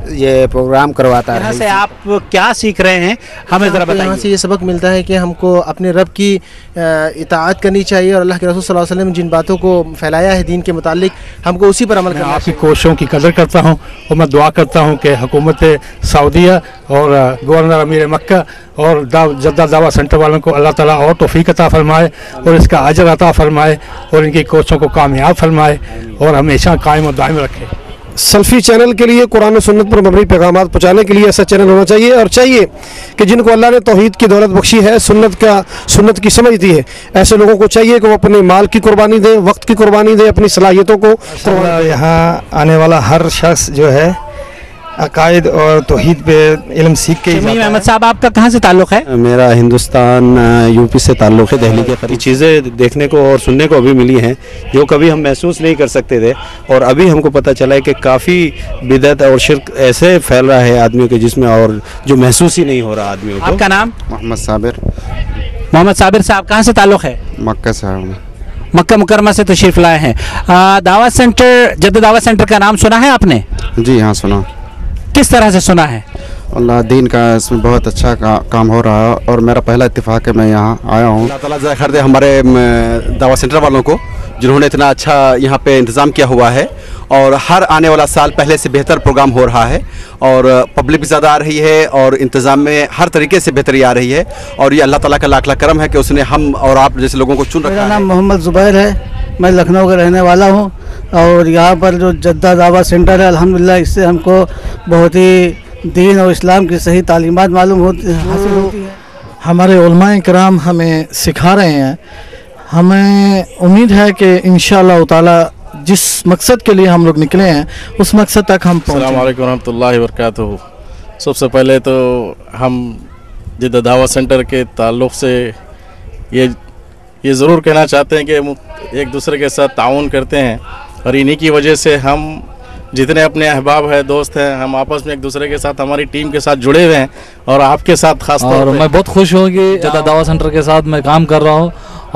یہ پروگرام کرواتا ہے. یہاں سے آپ کیا سیکھ رہے ہیں ہمیں ذرا بتائیے. یہاں سے یہ سبق ملتا ہے کہ ہم کو اپنے رب کی اطاعت کرنی چاہیے اور اللہ کے رسول صلی اللہ علیہ وسلم جن باتوں کو پھیلایا ہے دین کے متعلق ہم کو اسی پر عمل کرنا چاہیے. آپ کی کوششوں کی قدر کرتا ہوں اور میں دعا کرتا ہوں کہ حکومت سعودیہ اور گورنر امیر مکہ اور جدہ دعویٰ سینٹر والوں کو اللہ تعالیٰ اور توفیق عطا فرمائے اور اس کا اجر عطا فرمائے اور ان کی کوششوں کو کامیاب فرمائے اور ہمیشہ قائم و دائم رکھے. سلفی چینل کے لیے قرآن و سنت پر مبنی پیغامات پہنچانے کے لیے ایسا چینل ہونا چاہیے اور چاہیے کہ جن کو اللہ نے توحید کی دولت بخشی ہے سنت کی سمجھ دی ہے ایسے لوگوں کو چاہیے کہ وہ اپنے مال کی قربانی دیں، وقت کی قربانی دیں، اپنی صلاحیتوں کو. یہاں آنے والا ہر شخص جو ہے عقائد اور توحید پہ علم سیکھ کے. شمیم احمد صاحب آپ کا کہاں سے تعلق ہے؟ میرا ہندوستان یو پی سے تعلق ہے. دہلی کے قریب چیزیں دیکھنے کو اور سننے کو ابھی ملی ہیں جو کبھی ہم محسوس نہیں کر سکتے تھے اور ابھی ہم کو پتہ چلا ہے کہ کافی بدعت اور شرک ایسے پھیل رہا ہے آدمیوں کے جس میں اور جو محسوس ہی نہیں ہو رہا آدمیوں کو. آپ کا نام؟ محمد صابر. محمد صابر صاحب کہاں سے تعلق ہے؟ مکہ سے. مکہ مکرمہ سے تشریف لائے ہیں. دعوت سینٹر جدہ دعوت سینٹر کا نام سنا ہے آپ نے؟ جی ہاں سنا. کس طرح سے سنا ہے؟ اللہ دین کا اس میں بہت اچھا کام ہو رہا ہے اور میرا پہلا اتفاق ہے میں یہاں آیا ہوں. اللہ تعالیٰ جزائے خیر دے ہمارے دعوت سینٹر والوں کو جنہوں نے اتنا اچھا یہاں پہ انتظام کیا ہوا ہے اور ہر آنے والا سال پہلے سے بہتر پروگرام ہو رہا ہے اور پبلک بھی زیادہ آ رہی ہے اور انتظام میں ہر طریقے سے بہتری آ رہی ہے اور یہ اللہ تعالیٰ کا لاکھ لاکھ کرم ہے کہ اس نے ہم اور آپ جیسے لوگوں کو چن رکھا ہے. میرا نام محمد زبیر ہے، میں لکھنؤ کا رہنے والا ہوں اور یہاں پر جو جدہ دعوت سینٹر ہے الحمدللہ اس سے ہم کو بہت ہی دین اور اسلام کی صحیح تعلیمات معلوم حاصل ہوتی ہے. ہمارے علماء کرام ہمیں سکھا رہے ہیں. ہمیں امید ہے کہ انشاءاللہ تعالی جس مقصد کے لیے ہم لوگ نکلے ہیں اس مقصد تک ہم پہنچیں. السلام علیکم ورحمۃ اللہ وبرکاتہ. سب سے پہلے تو ہم جدہ دعوت سینٹر کے تعلق سے یہ ضرور کہنا چاہتے ہیں کہ ایک دوسرے کے ساتھ تعاون کرتے ہیں اور انہی کی وجہ سے ہم جتنے اپنے احباب ہیں دوست ہیں ہم آپس میں ایک دوسرے کے ساتھ ہماری ٹیم کے ساتھ جڑے ہوئے ہیں اور آپ کے ساتھ خاص طور پر میں بہت خوش ہوں کہ جدہ دعوت سینٹر کے ساتھ میں کام کر رہا ہوں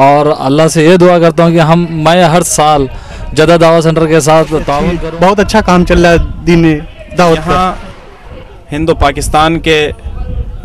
اور اللہ سے یہ دعا کرتا ہوں کہ میں ہر سال جدہ دعوت سینٹر کے ساتھ تعاون کروں. بہت اچھا کام چل رہا ہے دینی دعوت. یہاں ہند و پاکستان کے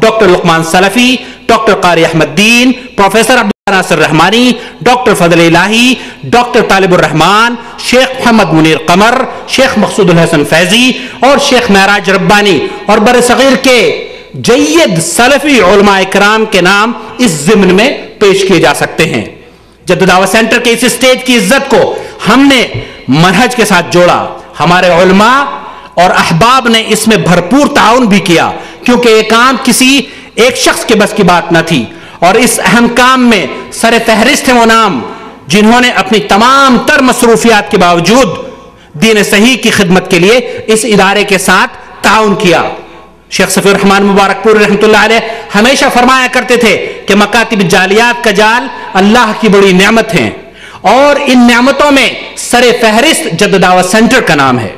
ڈاکٹر لقمان سلفی, ڈاکٹر قاری احمد دین, پروفیسر عبداللہ ناصر رحمانی, ڈاکٹر فضل الہی, ڈاکٹر طالب الرحمان, شیخ محمد منیر قمر, شیخ مقصود الحسن فیضی اور شیخ معراج ربانی اور برصغیر کے جید سلفی علماء کرام کے نام اس ضمن میں پیش کیے جا سکتے ہیں. جدہ دعوت سینٹر کے اس اسٹیج کی عزت کو ہم نے منہج کے ساتھ جوڑا. ہمارے علماء اور احباب نے اس میں بھرپور تعاون بھی کیا, کیونکہ یہ کام کسی ایک شخص کے بس کی بات نہ تھی, اور اس اہم کام میں سر فہرست ہیں وہ نام جنہوں نے اپنی تمام تر مصروفیات کے باوجود دین صحیح کی خدمت کے لیے اس ادارے کے ساتھ تعاون کیا. شیخ صفی الرحمان مبارک پوری رحمۃ اللہ علیہ ہمیشہ فرمایا کرتے تھے کہ مکاتب جالیات کا جال اللہ کی بڑی نعمت ہیں, اور ان نعمتوں میں سر فہرست جدہ دعوت سینٹر کا نام ہے.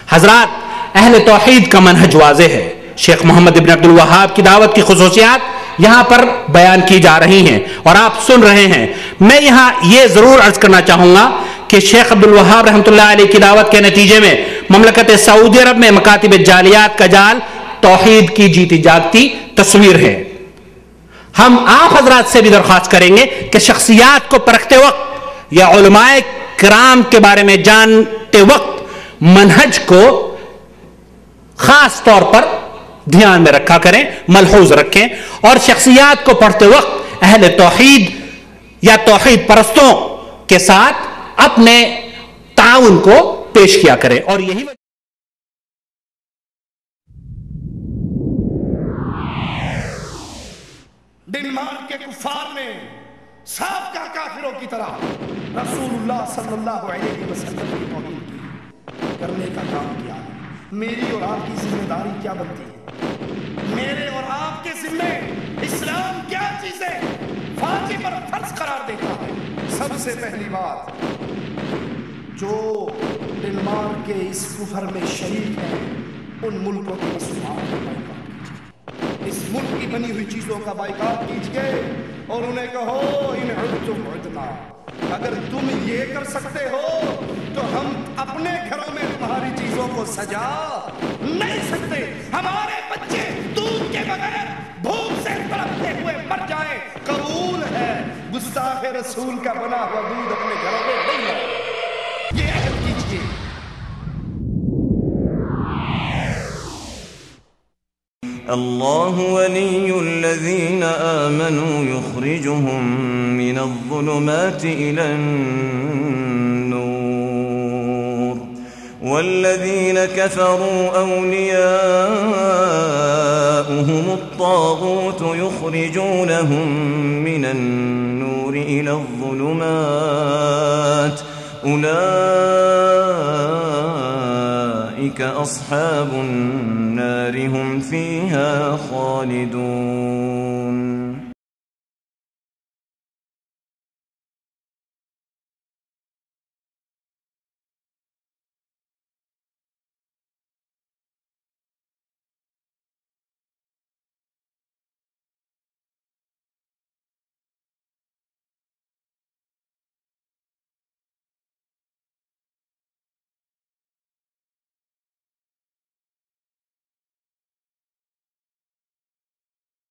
حضرات, اہل توحید کا منہج واضح ہے. شیخ محمد ابن عبد الوہاب کی دعوت کی خصوصیات یہاں پر بیان کی جا رہی ہیں اور آپ سن رہے ہیں. میں یہاں یہ ضرور عرض کرنا چاہوں گا کہ شیخ عبد الوہاب رحمۃ اللہ علیہ کی دعوت کے نتیجے میں مملکت سعودی عرب میں مکاتب جالیات کا جال توحید کی جیتی جاگتی تصویر ہے. ہم آپ حضرات سے بھی درخواست کریں گے کہ شخصیات کو پرکھتے وقت یا علماء کرام کے بارے میں جانتے وقت منہج کو خاص طور پر دھیان میں رکھا کریں, ملحوظ رکھیں, اور شخصیات کو پڑھتے وقت اہل توحید یا توحید پرستوں کے ساتھ اپنے تعاون کو پیش کیا کریں. اور یہی ڈنمارک کے کفار نے صاف کا کافروں کی طرح رسول اللہ صلی اللہ علیہ وسلم کی توہین کرنے کا کام کیا. میری اور آپ کی ذمہ داری کیا بنتی ہے؟ میرے اور آپ کے ذمے اسلام کیا چیزیں واجب اور فرض قرار دیتا ہے؟ سب سے پہلی بات, جو ڈنمارک کے اس کفر میں شریک ہیں ان ملکوں کی مصنوعات کا بائیکاٹ کیجیے. اس ملک کی بنی ہوئی چیزوں کا بائیکاٹ کیجیے اور انہیں کہو ان عدتم عدنا, اگر تم یہ کر سکتے ہو تو ہم اپنے گھروں میں تمہاری چیزوں کو سجا نہیں سکتے. ہمارے بچے دودھ کے بغیر بھوک سے تڑپتے ہوئے مر جائیں, قبول ہے. گستاخ رسول کا بنا ہوا دودھ اپنے گھروں میں نہیں ہے. یہ عہد کیجیے. الله ولي الذين آمنوا يخرجهم من الظلمات إلى النور والذين كفروا أولياؤهم الطاغوت يخرجونهم من النور إلى الظلمات أولئك أصحاب النار هم فيها خالدون.